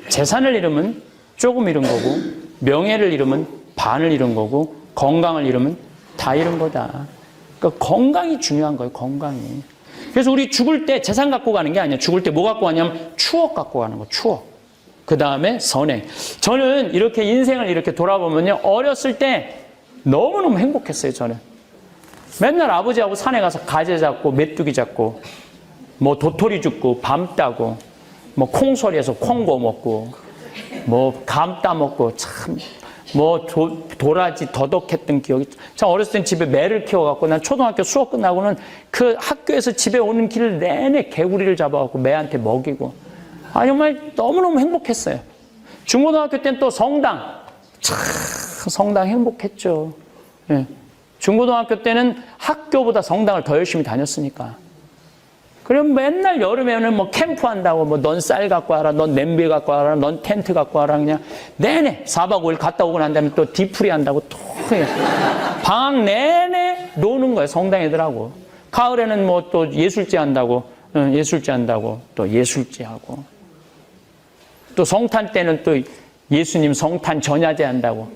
재산을 잃으면 조금 잃은 거고 명예를 잃으면 반을 잃은 거고 건강을 잃으면 다 잃은 거다. 그러니까 건강이 중요한 거예요. 건강이. 그래서 우리 죽을 때 재산 갖고 가는 게 아니에요. 죽을 때 뭐 갖고 가냐면 추억 갖고 가는 거. 추억. 그 다음에 선행. 저는 이렇게 인생을 이렇게 돌아보면요. 어렸을 때 너무너무 행복했어요. 저는. 맨날 아버지하고 산에 가서 가재 잡고 메뚜기 잡고 뭐 도토리 줍고 밤 따고 뭐 콩소리에서 콩고 먹고 뭐 감 따먹고 참 뭐 도라지 더덕했던 기억이. 참 어렸을 땐 집에 매를 키워갖고 난 초등학교 수업 끝나고는 그 학교에서 집에 오는 길 내내 개구리를 잡아갖고 매한테 먹이고 정말 너무너무 행복했어요. 중고등학교 때는 또 성당. 참 성당 행복했죠. 예. 중고등학교 때는 학교보다 성당을 더 열심히 다녔으니까. 그럼 맨날 여름에는 뭐 캠프 한다고 뭐 넌 쌀 갖고 와라, 넌 냄비 갖고 와라, 넌 텐트 갖고 와라 그냥 내내 4박 5일 갔다 오고 난 다음에 또 디프리 한다고 또 방학 내내 노는 거예요. 성당 애들하고. 가을에는 뭐 또 예술제 한다고 또 예술제 하고 또 성탄 때는 또 예수님 성탄 전야제 한다고.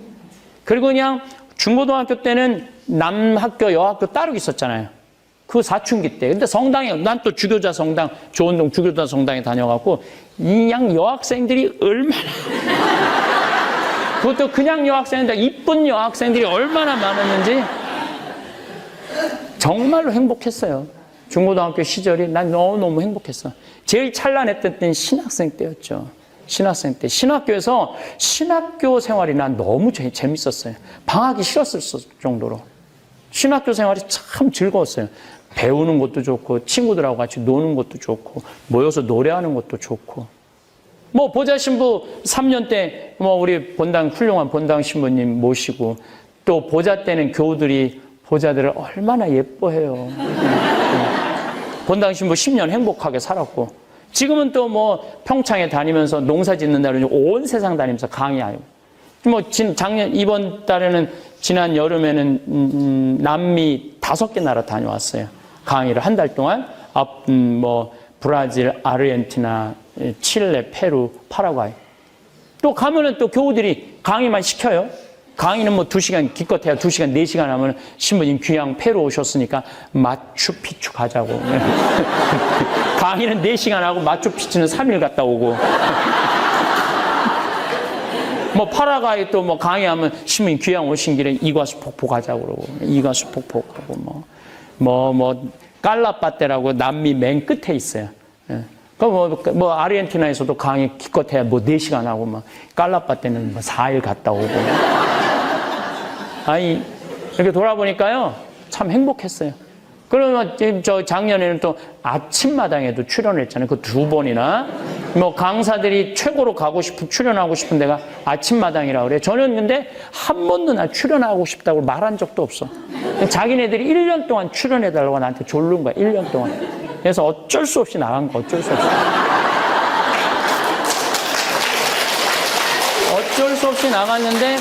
그리고 그냥 중고등학교 때는 남학교 여학교 따로 있었잖아요. 그 사춘기 때. 근데 성당에, 난 또 주교자 성당, 조원동 주교자 성당에 다녀갖고, 이양 여학생들이 얼마나, 그것도 그냥 여학생인데, 이쁜 여학생들이 얼마나 많았는지, 정말로 행복했어요. 중고등학교 시절이 난 너무너무 행복했어. 제일 찬란했던 때는 신학생 때였죠. 신학생 때. 신학교에서 신학교 생활이 난 너무 재밌었어요. 방학이 싫었을 정도로. 신학교 생활이 참 즐거웠어요. 배우는 것도 좋고 친구들하고 같이 노는 것도 좋고 모여서 노래하는 것도 좋고 뭐 보좌 신부 3년 때 뭐 우리 본당 훌륭한 본당 신부님 모시고 또 보좌 때는 교우들이 보좌들을 얼마나 예뻐해요. 본당 신부 10년 행복하게 살았고 지금은 또 뭐 평창에 다니면서 농사 짓는 날은 온 세상 다니면서 강의하고 뭐 이번 달에는 지난 여름에는 남미 5개 나라 다녀왔어요. 강의를 한 달 동안 뭐 브라질, 아르헨티나, 칠레, 페루, 파라과이. 또 가면은 또 교우들이 강의만 시켜요. 강의는 뭐 2시간 기껏해야 2시간, 4시간 하면 신부님 귀양 페루 오셨으니까 마추픽추 가자고. 강의는 4시간 하고 마추픽추는 3일 갔다 오고. 뭐 파라과이 또 뭐 강의하면 신부님 귀양 오신 길에 이과수 폭포 가자고 그러고 이과수 폭포 그러고 뭐 깔라빠떼라고 남미 맨 끝에 있어요. 뭐 아르헨티나에서도 강의 기껏해야 뭐 4시간 하고 막 깔라빠 때는 뭐 4일 갔다 오고. 아니, 이렇게 돌아보니까요, 참 행복했어요. 그러면 저 작년에는 또 아침마당에도 출연했잖아요. 그 2번이나. 뭐 강사들이 최고로 가고 싶은, 출연하고 싶은 데가 아침마당이라고 그래요. 저는 근데 한 번도 나 출연하고 싶다고 말한 적도 없어. 자기네들이 1년 동안 출연해달라고 나한테 졸른 거야. 1년 동안. 그래서 어쩔 수 없이 나간 거, 어쩔 수 없이. 어쩔 수 없이 나갔는데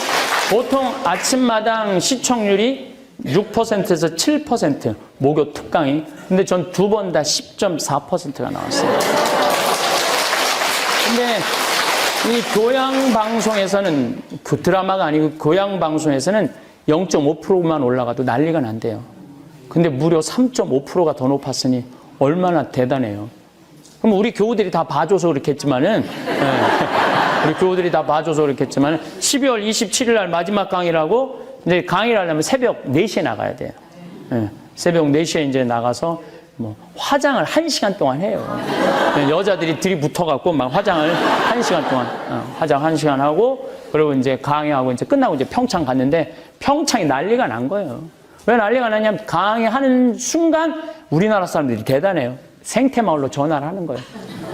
보통 아침마당 시청률이 6%에서 7% 목요 특강이. 근데 전 2번 다 10.4%가 나왔어요. 근데 이 교양방송에서는, 그 드라마가 아니고 교양방송에서는 0.5%만 올라가도 난리가 난대요. 근데 무려 3.5%가 더 높았으니 얼마나 대단해요. 그럼 우리 교우들이 다 봐줘서 그렇겠지만은, 우리 교우들이 다 봐줘서 그렇겠지만은 12월 27일 날 마지막 강의라고 이제 강의를 하려면 새벽 4시에 나가야 돼요. 새벽 4시에 이제 나가서 뭐 화장을 1시간 동안 해요. 여자들이 들이붙어갖고 막 화장을 1시간 동안, 화장 1시간 하고, 그리고 이제 강의하고 이제 끝나고 이제 평창 갔는데 평창이 난리가 난 거예요. 왜 난리가 났냐면 강의하는 순간 우리나라 사람들이 대단해요. 생태마을로 전화를 하는 거예요.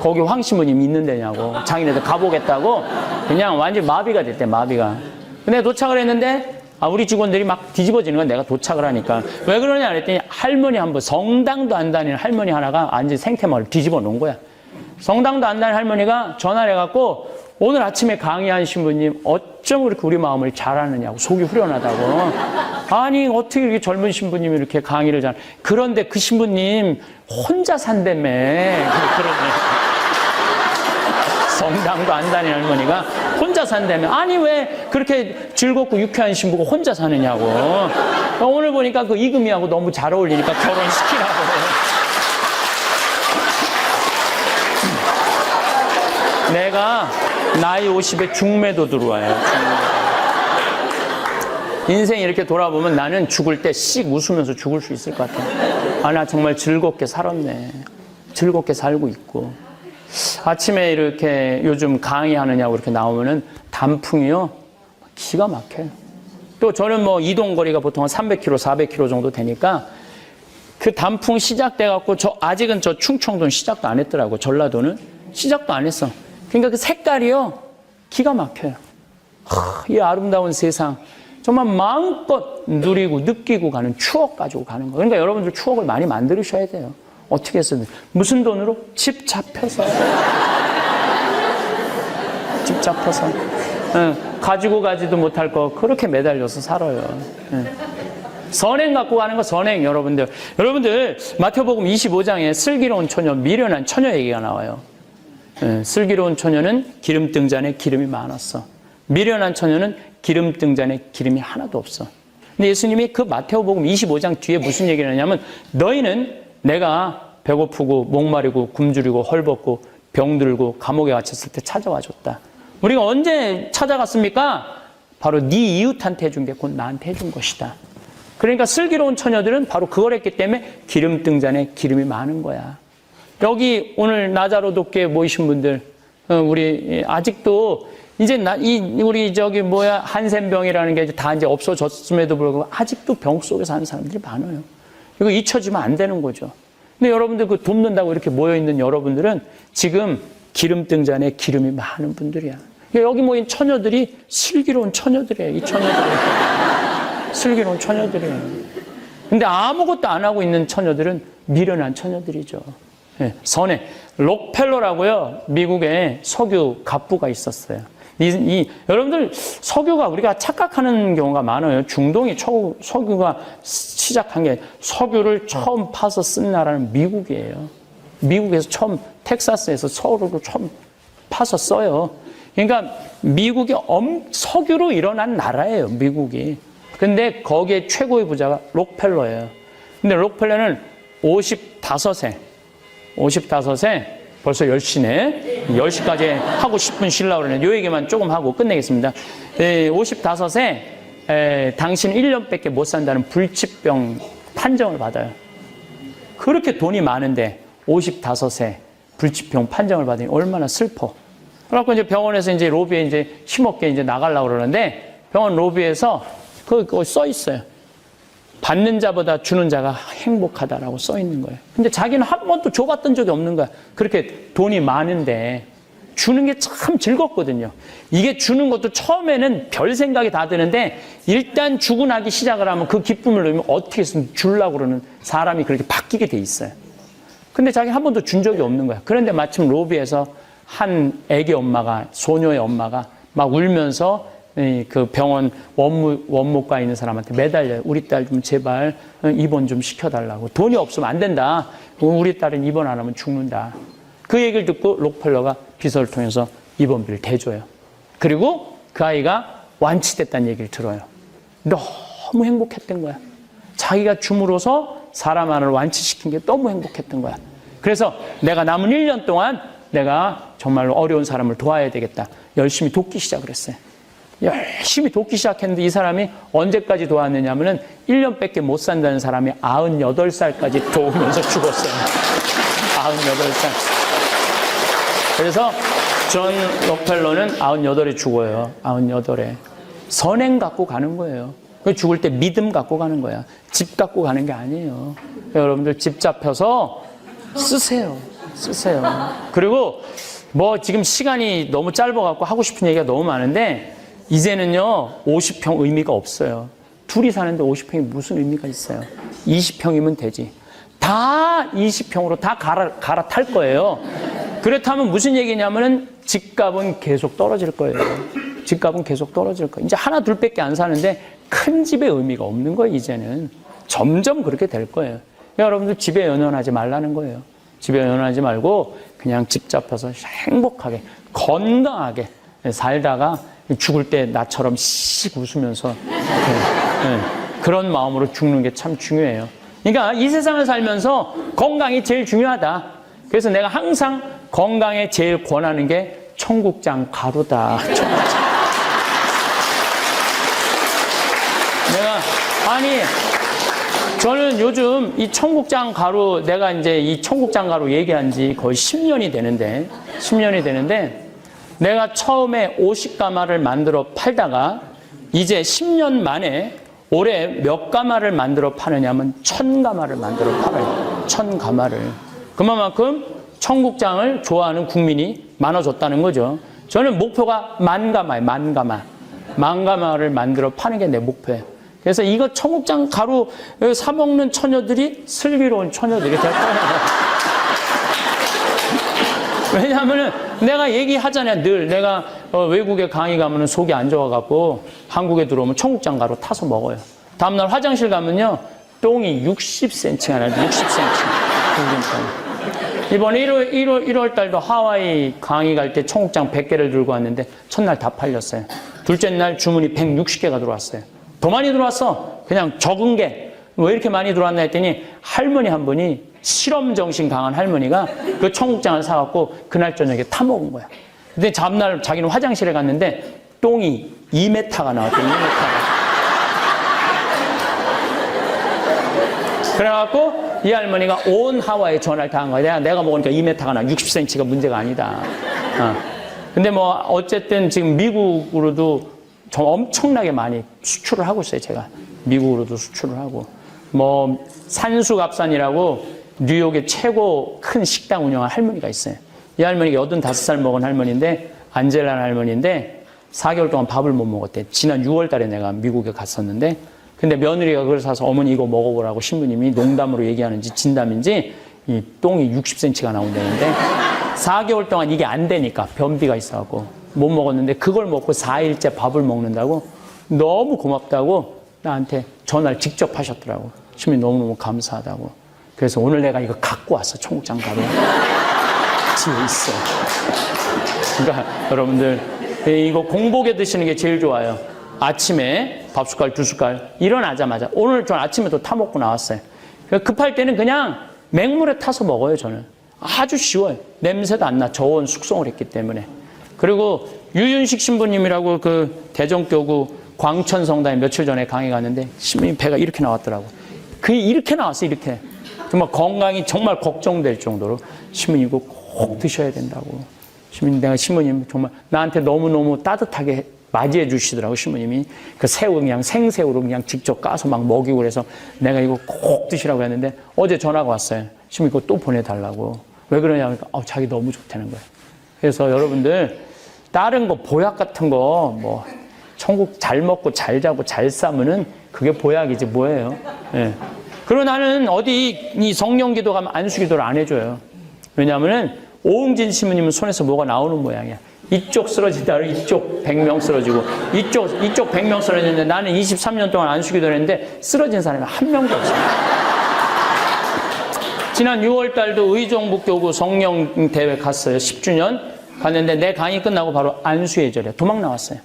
거기 황 신부님 있는 데냐고. 자기네들 가보겠다고. 그냥 완전 마비가 됐대, 마비가. 근데 도착을 했는데 우리 직원들이 막 뒤집어지는 건 내가 도착을 하니까. 왜 그러냐 그랬더니 할머니 한 분, 성당도 안 다니는 할머니 하나가 완전 생태마을 뒤집어 놓은 거야. 성당도 안 다니는 할머니가 전화를 해갖고 오늘 아침에 강의한 신부님 어쩜 그렇게 우리 마음을 잘하느냐고, 속이 후련하다고. 아니 어떻게 이렇게 젊은 신부님이 이렇게 강의를 잘. 그런데 그 신부님 혼자 산다며. 그러네. 성당도 안 다니는 할머니가 혼자 산다며. 아니 왜 그렇게 즐겁고 유쾌한 신부가 혼자 사느냐고. 오늘 보니까 그 이금희하고 너무 잘 어울리니까 결혼시키라고. 내가 나이 50에 중매도 들어와요. 인생 이렇게 돌아보면 나는 죽을 때 씩 웃으면서 죽을 수 있을 것 같아. 나 정말 즐겁게 살았네. 즐겁게 살고 있고. 아침에 이렇게 요즘 강의하느냐고 이렇게 나오면은 단풍이요, 기가 막혀요. 또 저는 뭐 이동거리가 보통 한 300km, 400km 정도 되니까 그 단풍 시작돼갖고 아직은 저 충청도는 시작도 안 했더라고. 전라도는 시작도 안 했어. 그러니까 그 색깔이요, 기가 막혀요. 이 아름다운 세상 정말 마음껏 누리고 느끼고 가는, 추억 가지고 가는 거예요. 그러니까 여러분들 추억을 많이 만드셔야 돼요. 어떻게 했어요? 무슨 돈으로? 집 잡혀서. 집 잡혀서. 가지고 가지도 못할 거 그렇게 매달려서 살아요. 선행 갖고 가는 거, 선행. 여러분들 마태복음 25장에 슬기로운 처녀, 미련한 처녀 얘기가 나와요. 슬기로운 처녀는 기름등 잔에 기름이 많았어. 미련한 처녀는 기름등 잔에 기름이 하나도 없어. 근데 예수님이 그 마태복음 25장 뒤에 무슨 얘기를 하냐면, 너희는 내가 배고프고 목마르고 굶주리고 헐벗고 병들고 감옥에 갇혔을 때 찾아와 줬다. 우리가 언제 찾아갔습니까? 바로 네 이웃한테 해준 게 곧 나한테 해준 것이다. 그러니까 슬기로운 처녀들은 바로 그걸 했기 때문에 기름등 잔에 기름이 많은 거야. 여기 오늘 나자로 돕기에 모이신 분들, 우리 아직도 이제 우리 한센병이라는 게 다 이제 없어졌음에도 불구하고 아직도 병 속에 사는 사람들이 많아요. 이거 잊혀지면 안 되는 거죠. 근데 여러분들 그 돕는다고 이렇게 모여있는 여러분들은 지금 기름등 잔에 기름이 많은 분들이야. 여기 모인 처녀들이 슬기로운 처녀들이에요. 이 처녀들이. 슬기로운 처녀들이에요. 근데 아무것도 안 하고 있는 처녀들은 미련한 처녀들이죠. 선해. 록펠러라고요. 미국에 석유 갑부가 있었어요. 여러분들 석유가 우리가 착각하는 경우가 많아요. 중동이 석유가 시작한 게, 석유를 처음 파서 쓴 나라는 미국이에요. 미국에서 처음, 텍사스에서 석유를 처음 파서 써요. 그러니까 미국이 석유로 일어난 나라예요, 미국이. 근데 거기에 최고의 부자가 록펠러예요. 근데 록펠러는 55세 벌써 10시네. 10시까지 하고 싶은 쉬려고 그러네. 요 얘기만 조금 하고 끝내겠습니다. 55세, 당신 1년밖에 못 산다는 불치병 판정을 받아요. 그렇게 돈이 많은데 55세 불치병 판정을 받으니 얼마나 슬퍼. 그래갖고 이제 병원에서 이제 로비에 이제 힘없게 이제 나가려고 그러는데 병원 로비에서 그거 써 있어요. 받는 자보다 주는 자가 행복하다라고 써 있는 거예요. 근데 자기는 한 번도 줘봤던 적이 없는 거야. 그렇게 돈이 많은데 주는 게 참 즐겁거든요. 이게 주는 것도 처음에는 별 생각이 다 드는데 일단 주고 나기 시작을 하면 그 기쁨을 누리면 어떻게 해서 주려고 그러는 사람이 그렇게 바뀌게 돼 있어요. 근데 자기 한 번도 준 적이 없는 거야. 그런데 마침 로비에서 한 애기 엄마가, 소녀의 엄마가 막 울면서 그 병원 원무과에 있는 사람한테 매달려요. 우리 딸 좀 제발 입원 좀 시켜달라고. 돈이 없으면 안 된다. 우리 딸은 입원 안 하면 죽는다. 그 얘기를 듣고 록펠러가 비서를 통해서 입원비를 대줘요. 그리고 그 아이가 완치됐다는 얘기를 들어요. 너무 행복했던 거야. 자기가 줌으로써 사람 하나를 완치시킨 게 너무 행복했던 거야. 그래서 내가 남은 1년 동안 내가 정말로 어려운 사람을 도와야 되겠다. 열심히 돕기 시작을 했어요. 열심히 돕기 시작했는데 이 사람이 언제까지 도왔느냐 하면은 1년밖에 못 산다는 사람이 98살까지 도우면서 죽었어요. 98살. 그래서 존 록펠러는 98에 죽어요. 98에. 선행 갖고 가는 거예요. 죽을 때 믿음 갖고 가는 거야. 집 갖고 가는 게 아니에요. 여러분들 집 잡혀서 쓰세요. 쓰세요. 그리고 뭐 지금 시간이 너무 짧아갖고 하고 싶은 얘기가 너무 많은데 이제는요 50평 의미가 없어요. 둘이 사는데 50평이 무슨 의미가 있어요. 20평이면 되지. 다 20평으로 다 갈아탈 거예요. 그렇다면 무슨 얘기냐면은 집값은 계속 떨어질 거예요. 집값은 계속 떨어질 거예요. 이제 하나 둘밖에 안 사는데 큰 집의 의미가 없는 거예요. 이제는 점점 그렇게 될 거예요. 여러분들 집에 연연하지 말라는 거예요. 집에 연연하지 말고 그냥 집 잡혀서 행복하게 건강하게 살다가 죽을 때 나처럼 씩 웃으면서 그런 마음으로 죽는 게 참 중요해요. 그러니까 이 세상을 살면서 건강이 제일 중요하다. 그래서 내가 항상 건강에 제일 권하는 게 청국장 가루다. 저는 요즘 이 청국장 가루, 내가 이제 이 청국장 가루 얘기한 지 거의 10년이 되는데 내가 처음에 50가마를 만들어 팔다가 이제 10년 만에 올해 몇 가마를 만들어 파느냐면 1000가마를 만들어 팔아요. 1000가마를. 그만큼 청국장을 좋아하는 국민이 많아졌다는 거죠. 저는 목표가 10,000가마예요. 10,000가마. 10,000가마를 만들어 파는 게 내 목표예요. 그래서 이거 청국장 가루 사 먹는 처녀들이 슬기로운 처녀들이 될 거예요. 왜냐하면은 내가 얘기하잖아요. 늘 내가 외국에 강의 가면은 속이 안 좋아갖고 한국에 들어오면 청국장 가루 타서 먹어요. 다음날 화장실 가면요 똥이 60cm가 나요. 60cm. 이번에 1월 달도 하와이 강의 갈 때 청국장 100개를 들고 왔는데 첫날 다 팔렸어요. 둘째 날 주문이 160개가 들어왔어요. 더 많이 들어왔어. 그냥 적은 게 왜 이렇게 많이 들어왔나 했더니 할머니 한 분이 실험 정신 강한 할머니가 그 청국장을 사갖고 그날 저녁에 타 먹은 거야. 근데 다음날 자기는 화장실에 갔는데 똥이 2m가 나왔대. 2m가. 그래갖고 이 할머니가 온 하와이에 전화를 다 한 거야. 내가 먹으니까 2m가 나. 60cm가 문제가 아니다. 근데 뭐 어쨌든 지금 미국으로도 좀 엄청나게 많이 수출을 하고 있어요. 제가 미국으로도 수출을 하고 뭐 산수갑산이라고 뉴욕의 최고 큰 식당 운영한 할머니가 있어요. 이 할머니가 85살 먹은 할머니인데 안젤라는 할머니인데 4개월 동안 밥을 못 먹었대. 지난 6월 달에 내가 미국에 갔었는데 근데 며느리가 그걸 사서 어머니 이거 먹어보라고 신부님이 농담으로 얘기하는지 진담인지 이 똥이 60cm가 나온다는데 4개월 동안 이게 안 되니까 변비가 있어갖고 못 먹었는데 그걸 먹고 4일째 밥을 먹는다고 너무 고맙다고 나한테 전화를 직접 하셨더라고. 신부님 너무너무 감사하다고. 그래서 오늘 내가 이거 갖고 왔어. 청국장 가루. 집에 있어. 그러니까 여러분들 이거 공복에 드시는 게 제일 좋아요. 아침에 밥 숟갈 2숟갈 일어나자마자 오늘 전 아침에도 타 먹고 나왔어요. 급할 때는 그냥 맹물에 타서 먹어요. 저는 아주 쉬워요. 냄새도 안 나. 저온 숙성을 했기 때문에. 그리고 유윤식 신부님이라고 그 대전교구 광천성당에 며칠 전에 강의 갔는데 신부님 배가 이렇게 나왔더라고. 그게 이렇게 나왔어. 이렇게 정말 건강이 정말 걱정될 정도로 신부님 이거 꼭 드셔야 된다고. 내가 신부님 정말 나한테 너무너무 따뜻하게 맞이해 주시더라고, 신부님이. 그 새우 그냥 생새우로 그냥 직접 까서 막 먹이고 그래서 내가 이거 꼭 드시라고 했는데 어제 전화가 왔어요. 신부님 이거 또 보내달라고. 왜 그러냐면 자기 너무 좋다는 거예요. 그래서 여러분들 다른 거 보약 같은 거 뭐 천국 잘 먹고 잘 자고 잘 싸면은 그게 보약이지 뭐예요. 예. 그리고 나는 어디 이 성령기도 가면 안수기도를 안 해줘요. 왜냐하면은 오응진 신부님은 손에서 뭐가 나오는 모양이야. 이쪽 쓰러지다 이쪽 100명 쓰러지고 이쪽 100명 쓰러지는데 나는 23년 동안 안수기도를 했는데 쓰러진 사람이 한 명도 없어요. 지난 6월 달도 의정부교구 성령대회 갔어요. 10주년 갔는데 내 강의 끝나고 바로 안수예절에 도망 나왔어요.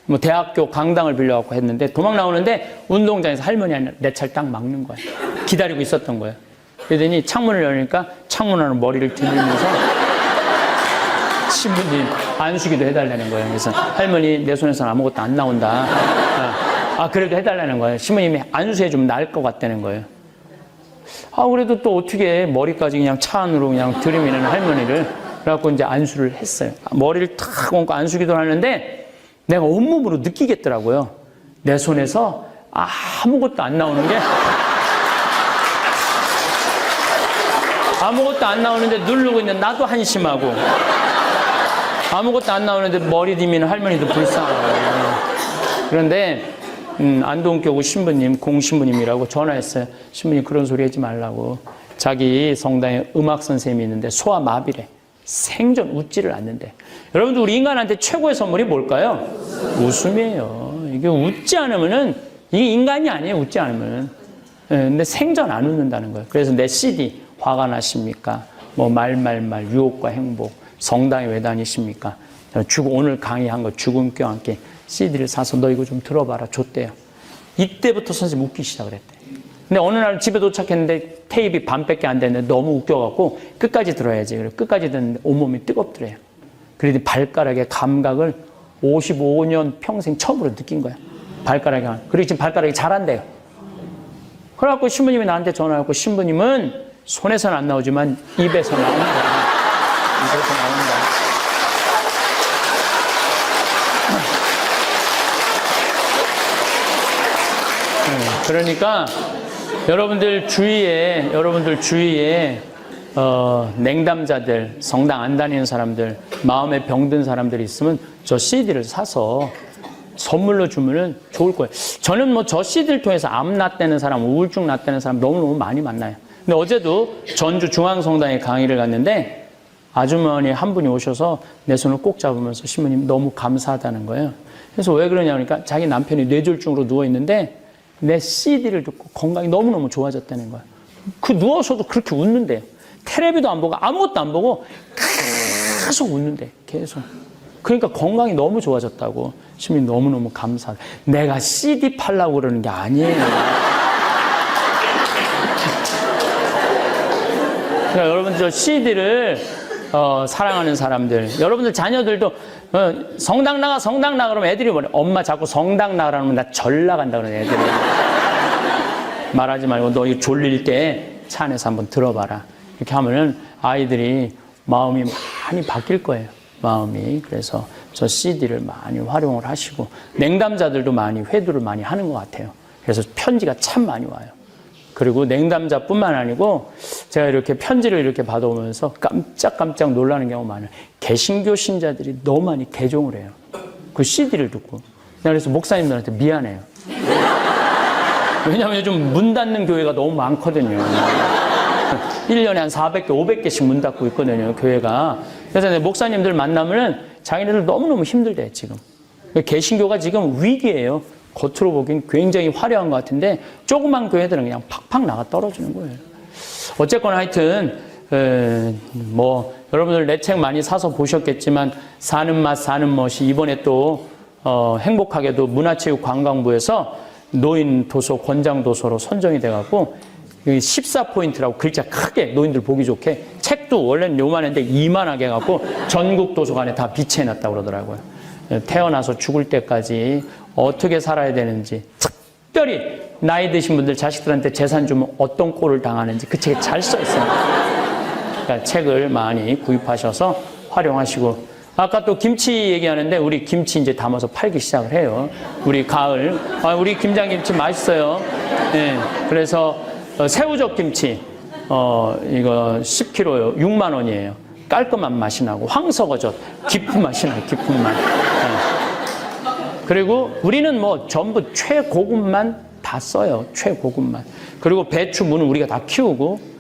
뭐 대학교 강당을 빌려갖고 했는데 도망 나오는데 운동장에서 할머니 내 차를 딱 막는 거야. 기다리고 있었던 거예요. 그러더니 창문을 열니까 창문 안으로 머리를 들면서 신부님 안수기도 해달라는 거예요. 그래서 할머니 내 손에서는 아무것도 안 나온다. 그래도 해달라는 거예요. 신부님이 안수해주면 나을 것 같다는 거예요. 그래도 또 어떻게 머리까지 그냥 차 안으로 그냥 들이미는 할머니를 그래갖고 이제 안수를 했어요. 머리를 탁 얹고 안수기도를 하는데 내가 온몸으로 느끼겠더라고요. 내 손에서 아무것도 안 나오는 게 아무것도 안 나오는데 누르고 있는데 나도 한심하고 아무것도 안 나오는데 머리 디미는 할머니도 불쌍하고. 그런데 안동교구 신부님 공신부님이라고 전화했어요. 신부님 그런 소리 하지 말라고. 자기 성당에 음악 선생님이 있는데 소아 마비래. 생전 웃지를 않는데. 여러분들 우리 인간한테 최고의 선물이 뭘까요? 웃음이에요. 이게 웃지 않으면은 이게 인간이 아니에요. 웃지 않으면은. 근데 생전 안 웃는다는 거예요. 그래서 내 CD 화가 나십니까? 뭐 말말말 유혹과 행복 성당에 왜 다니십니까? 오늘 강의한 거 죽음과 함께 CD를 사서 너 이거 좀 들어봐라 줬대요. 이때부터 선생님 웃기 시작을 했대. 근데 어느 날 집에 도착했는데 테이프 반밖에 안 됐는데 너무 웃겨갖고 끝까지 들어야지. 그래 끝까지 듣는데 온몸이 뜨겁더래요. 그래도 발가락의 감각을 55년 평생 처음으로 느낀 거야. 발가락이. 그리고 지금 발가락이 자란대요. 그래갖고 신부님이 나한테 전화하고 신부님은 손에서는 안 나오지만 입에서 나온다. 입에서 나온다. 그러니까 여러분들 주위에 냉담자들, 성당 안 다니는 사람들, 마음에 병든 사람들이 있으면 저 CD를 사서 선물로 주면은 좋을 거예요. 저는 뭐 저 CD를 통해서 암 낫다는 사람, 우울증 낫다는 사람 너무너무 많이 만나요. 근데 어제도 전주 중앙성당에 강의를 갔는데 아주머니 한 분이 오셔서 내 손을 꼭 잡으면서 신부님 너무 감사하다는 거예요. 그래서 왜 그러냐 그러니까 자기 남편이 뇌졸중으로 누워있는데 내 CD를 듣고 건강이 너무너무 좋아졌다는 거예요. 그 누워서도 그렇게 웃는데요. 텔레비도 안 보고 아무것도 안 보고 계속 웃는데 계속. 그러니까 건강이 너무 좋아졌다고. 신부님 너무너무 감사하다. 내가 CD 팔라고 그러는 게 아니에요. 그러니까 여러분들 CD를 사랑하는 사람들, 여러분들 자녀들도 성당 나가 그러면 애들이 뭐래? 엄마 자꾸 성당 나가라면 나 절 나간다 그러는 애들이. 말하지 말고 너 이거 졸릴 때 차 안에서 한번 들어봐라. 이렇게 하면은 아이들이 마음이 많이 바뀔 거예요. 마음이. 그래서 저 CD를 많이 활용을 하시고 냉담자들도 많이 회두를 많이 하는 것 같아요. 그래서 편지가 참 많이 와요. 그리고 냉담자뿐만 아니고 제가 이렇게 편지를 이렇게 받아오면서 깜짝깜짝 놀라는 경우가 많아요. 개신교 신자들이 너무 많이 개종을 해요. 그 CD를 듣고. 그래서 목사님들한테 미안해요. 왜냐하면 요즘 문 닫는 교회가 너무 많거든요. 1년에 한 400개, 500개씩 문 닫고 있거든요, 교회가. 그래서 목사님들 만나면은 자기네들 너무너무 힘들대, 지금. 개신교가 지금 위기예요. 겉으로 보기엔 굉장히 화려한 것 같은데 조그만 교회들은 그냥 팍팍 나가 떨어지는 거예요. 어쨌거나 하여튼 뭐 여러분들 내 책 많이 사서 보셨겠지만 사는 맛 사는 멋이 이번에 또 행복하게도 문화체육관광부에서 노인 도서 권장 도서로 선정이 돼갖고 14포인트라고 글자 크게 노인들 보기 좋게 책도 원래는 요만한데 이만하게 해갖고 전국 도서관에 다 비치해놨다고 그러더라고요. 태어나서 죽을 때까지 어떻게 살아야 되는지, 특별히 나이 드신 분들 자식들한테 재산 주면 어떤 꼴을 당하는지 그 책에 잘 써 있어요. 그러니까 책을 많이 구입하셔서 활용하시고, 아까 또 김치 얘기하는데 우리 김치 이제 담아서 팔기 시작을 해요. 우리 가을. 우리 김장김치 맛있어요. 네, 그래서 새우젓 김치 이거 10kg요. 6만 원이에요. 깔끔한 맛이 나고 황석어젓 깊은 맛이 나요. 깊은 맛. 네. 그리고 우리는 뭐 전부 최고급만 다 써요. 최고급만. 그리고 배추, 무는 우리가 다 키우고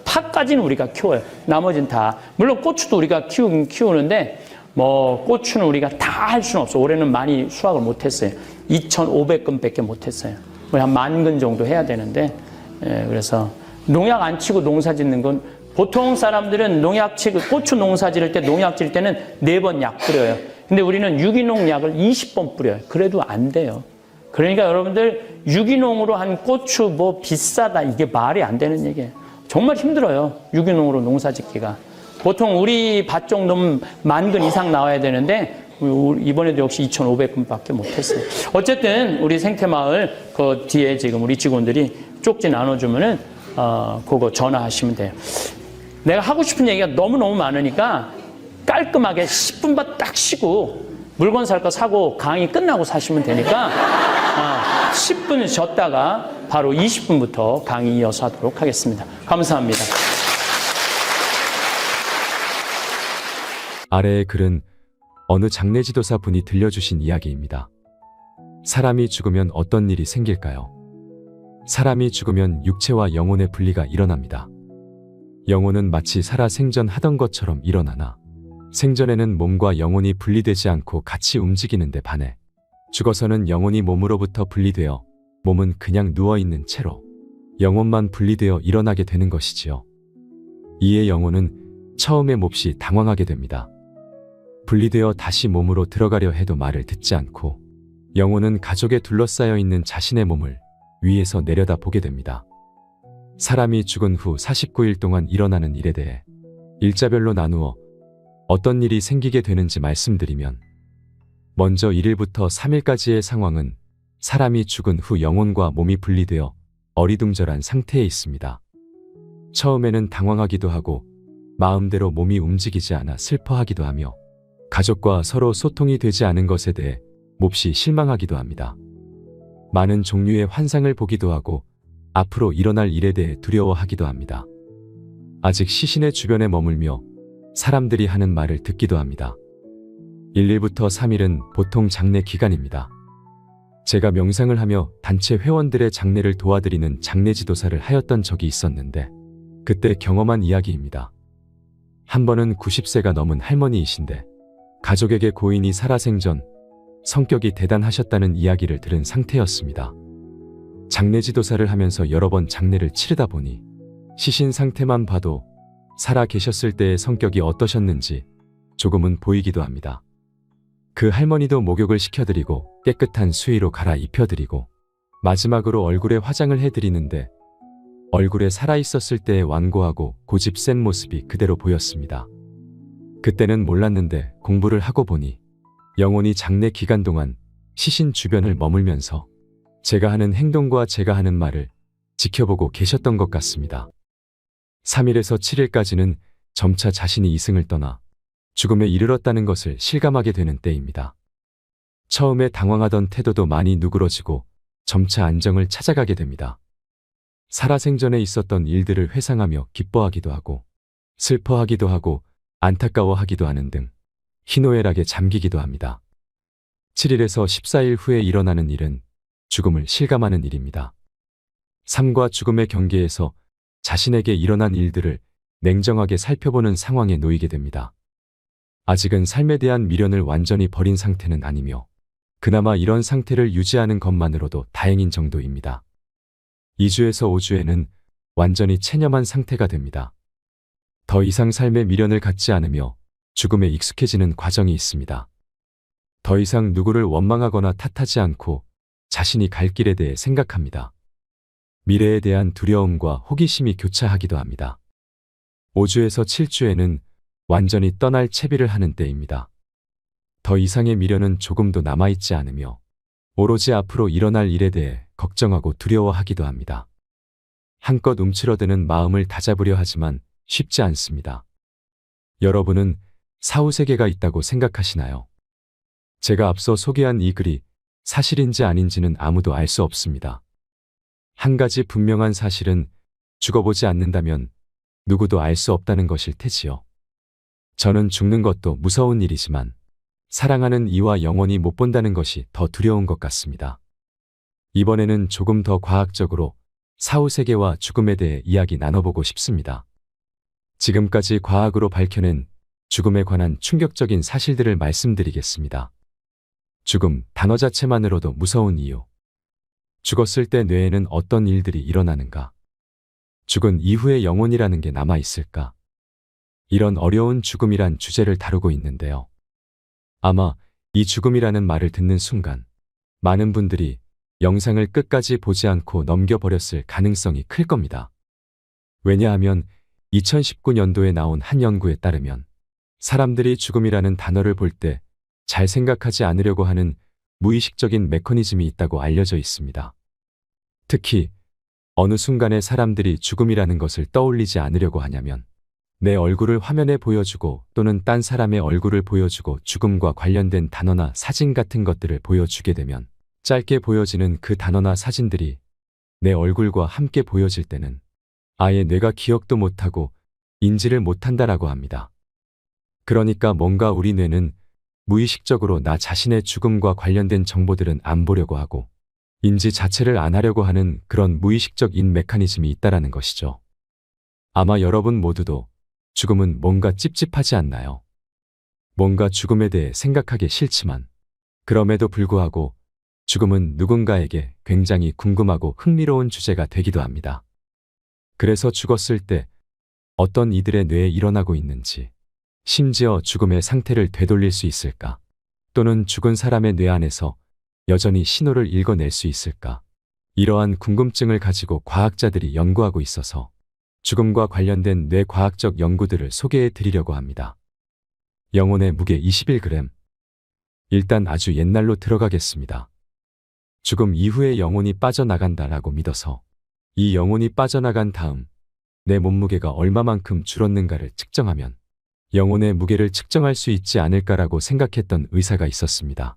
팥까지는 우리가 키워요. 나머지는 다. 물론 고추도 우리가 키우는데 뭐 고추는 우리가 다 할 수는 없어. 올해는 많이 수확을 못했어요. 2,500건밖에 못했어요. 우리 한 10,000건 정도 해야 되는데, 그래서 농약 안 치고 농사 짓는 건, 보통 사람들은 농약 치고 고추 농사 지을 때, 농약 지을 때는 4번 약 뿌려요. 근데 우리는 유기농 약을 20번 뿌려요. 그래도 안 돼요. 그러니까 여러분들 유기농으로 한 고추 뭐 비싸다, 이게 말이 안 되는 얘기예요. 정말 힘들어요. 유기농으로 농사 짓기가. 보통 우리 밭 정도면 10,000건 이상 나와야 되는데 이번에도 역시 2,500건밖에 못했어요. 어쨌든 우리 생태마을 그 뒤에 지금 우리 직원들이 쪽지 나눠주면은 그거 전화하시면 돼요. 내가 하고 싶은 얘기가 너무너무 많으니까 깔끔하게 10분만 딱 쉬고 물건 살 거 사고 강의 끝나고 사시면 되니까 10분 쉬었다가 바로 20분부터 강의 이어서 하도록 하겠습니다. 감사합니다. 아래의 글은 어느 장례지도사 분이 들려주신 이야기입니다. 사람이 죽으면 어떤 일이 생길까요? 사람이 죽으면 육체와 영혼의 분리가 일어납니다. 영혼은 마치 살아 생전하던 것처럼 일어나나 생전에는 몸과 영혼이 분리되지 않고 같이 움직이는데 반해 죽어서는 영혼이 몸으로부터 분리되어 몸은 그냥 누워있는 채로 영혼만 분리되어 일어나게 되는 것이지요. 이에 영혼은 처음에 몹시 당황하게 됩니다. 분리되어 다시 몸으로 들어가려 해도 말을 듣지 않고 영혼은 가족에 둘러싸여 있는 자신의 몸을 위에서 내려다 보게 됩니다. 사람이 죽은 후 49일 동안 일어나는 일에 대해 일자별로 나누어 어떤 일이 생기게 되는지 말씀드리면, 먼저 1일부터 3일까지의 상황은 사람이 죽은 후 영혼과 몸이 분리되어 어리둥절한 상태에 있습니다. 처음에는 당황하기도 하고 마음대로 몸이 움직이지 않아 슬퍼하기도 하며 가족과 서로 소통이 되지 않은 것에 대해 몹시 실망하기도 합니다. 많은 종류의 환상을 보기도 하고 앞으로 일어날 일에 대해 두려워하기도 합니다. 아직 시신의 주변에 머물며 사람들이 하는 말을 듣기도 합니다. 1일부터 3일은 보통 장례 기간입니다. 제가 명상을 하며 단체 회원들의 장례를 도와드리는 장례지도사를 하였던 적이 있었는데 그때 경험한 이야기입니다. 한 번은 90세가 넘은 할머니이신데 가족에게 고인이 살아생전 성격이 대단하셨다는 이야기를 들은 상태였습니다. 장례지도사를 하면서 여러 번 장례를 치르다 보니 시신 상태만 봐도 살아 계셨을 때의 성격이 어떠셨는지 조금은 보이기도 합니다. 그 할머니도 목욕을 시켜드리고 깨끗한 수의로 갈아입혀드리고 마지막으로 얼굴에 화장을 해드리는데 얼굴에 살아있었을 때의 완고하고 고집 센 모습이 그대로 보였습니다. 그때는 몰랐는데 공부를 하고 보니 영혼이 장례 기간 동안 시신 주변을 머물면서 제가 하는 행동과 제가 하는 말을 지켜보고 계셨던 것 같습니다. 3일에서 7일까지는 점차 자신이 이승을 떠나 죽음에 이르렀다는 것을 실감하게 되는 때입니다. 처음에 당황하던 태도도 많이 누그러지고 점차 안정을 찾아가게 됩니다. 살아생전에 있었던 일들을 회상하며 기뻐하기도 하고 슬퍼하기도 하고 안타까워하기도 하는 등 희노애락에 잠기기도 합니다. 7일에서 14일 후에 일어나는 일은 죽음을 실감하는 일입니다. 삶과 죽음의 경계에서 자신에게 일어난 일들을 냉정하게 살펴보는 상황에 놓이게 됩니다. 아직은 삶에 대한 미련을 완전히 버린 상태는 아니며 그나마 이런 상태를 유지하는 것만으로도 다행인 정도입니다. 2주에서 5주에는 완전히 체념한 상태가 됩니다. 더 이상 삶의 미련을 갖지 않으며 죽음에 익숙해지는 과정이 있습니다. 더 이상 누구를 원망하거나 탓하지 않고 자신이 갈 길에 대해 생각합니다. 미래에 대한 두려움과 호기심이 교차하기도 합니다. 5주에서 7주에는 완전히 떠날 채비를 하는 때입니다. 더 이상의 미련은 조금도 남아있지 않으며 오로지 앞으로 일어날 일에 대해 걱정하고 두려워하기도 합니다. 한껏 움츠러드는 마음을 다잡으려 하지만 쉽지 않습니다. 여러분은 사후세계가 있다고 생각하시나요? 제가 앞서 소개한 이 글이 사실인지 아닌지는 아무도 알 수 없습니다. 한 가지 분명한 사실은 죽어보지 않는다면 누구도 알 수 없다는 것일 테지요. 저는 죽는 것도 무서운 일이지만 사랑하는 이와 영원히 못 본다는 것이 더 두려운 것 같습니다. 이번에는 조금 더 과학적으로 사후세계와 죽음에 대해 이야기 나눠보고 싶습니다. 지금까지 과학으로 밝혀낸 죽음에 관한 충격적인 사실들을 말씀드리겠습니다. 죽음 단어 자체만으로도 무서운 이유. 죽었을 때 뇌에는 어떤 일들이 일어나는가? 죽은 이후에 영혼이라는 게 남아있을까? 이런 어려운 죽음이란 주제를 다루고 있는데요. 아마 이 죽음이라는 말을 듣는 순간 많은 분들이 영상을 끝까지 보지 않고 넘겨버렸을 가능성이 클 겁니다. 왜냐하면 2019년도에 나온 한 연구에 따르면 사람들이 죽음이라는 단어를 볼 때 잘 생각하지 않으려고 하는 무의식적인 메커니즘이 있다고 알려져 있습니다. 특히 어느 순간에 사람들이 죽음이라는 것을 떠올리지 않으려고 하냐면 내 얼굴을 화면에 보여주고 또는 딴 사람의 얼굴을 보여주고 죽음과 관련된 단어나 사진 같은 것들을 보여주게 되면 짧게 보여지는 그 단어나 사진들이 내 얼굴과 함께 보여질 때는 아예 뇌가 기억도 못하고 인지를 못한다라고 합니다. 그러니까 뭔가 우리 뇌는 무의식적으로 나 자신의 죽음과 관련된 정보들은 안 보려고 하고 인지 자체를 안 하려고 하는 그런 무의식적인 메커니즘이 있다라는 것이죠. 아마 여러분 모두도 죽음은 뭔가 찝찝하지 않나요? 뭔가 죽음에 대해 생각하기 싫지만 그럼에도 불구하고 죽음은 누군가에게 굉장히 궁금하고 흥미로운 주제가 되기도 합니다. 그래서 죽었을 때 어떤 이들의 뇌에 일어나고 있는지, 심지어 죽음의 상태를 되돌릴 수 있을까? 또는 죽은 사람의 뇌 안에서 여전히 신호를 읽어낼 수 있을까? 이러한 궁금증을 가지고 과학자들이 연구하고 있어서 죽음과 관련된 뇌과학적 연구들을 소개해 드리려고 합니다. 영혼의 무게 21g. 일단 아주 옛날로 들어가겠습니다. 죽음 이후에 영혼이 빠져나간다라고 믿어서 이 영혼이 빠져나간 다음 내 몸무게가 얼마만큼 줄었는가를 측정하면 영혼의 무게를 측정할 수 있지 않을까라고 생각했던 의사가 있었습니다.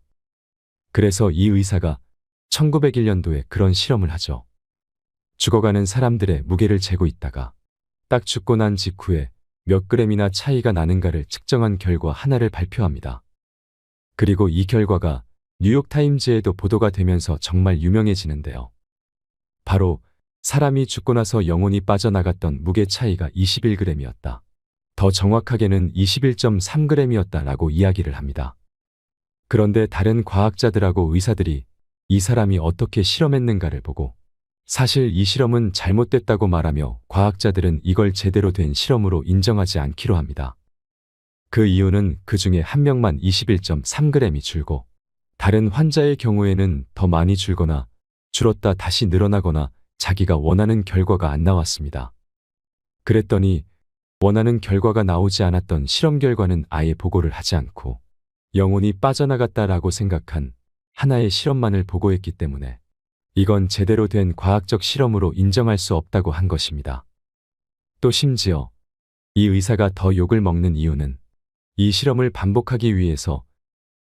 그래서 이 의사가 1901년도에 그런 실험을 하죠. 죽어가는 사람들의 무게를 재고 있다가 딱 죽고 난 직후에 몇 그램이나 차이가 나는가를 측정한 결과 하나를 발표합니다. 그리고 이 결과가 뉴욕타임즈에도 보도가 되면서 정말 유명해지는데요. 바로 사람이 죽고 나서 영혼이 빠져나갔던 무게 차이가 21g이었다. 더 정확하게는 21.3g이었다라고 이야기를 합니다. 그런데 다른 과학자들하고 의사들이 이 사람이 어떻게 실험했는가를 보고 사실 이 실험은 잘못됐다고 말하며 과학자들은 이걸 제대로 된 실험으로 인정하지 않기로 합니다. 그 이유는 그 중에 한 명만 21.3g이 줄고 다른 환자의 경우에는 더 많이 줄거나 줄었다 다시 늘어나거나 자기가 원하는 결과가 안 나왔습니다. 그랬더니 원하는 결과가 나오지 않았던 실험 결과는 아예 보고를 하지 않고 영혼이 빠져나갔다라고 생각한 하나의 실험만을 보고했기 때문에 이건 제대로 된 과학적 실험으로 인정할 수 없다고 한 것입니다. 또 심지어 이 의사가 더 욕을 먹는 이유는 이 실험을 반복하기 위해서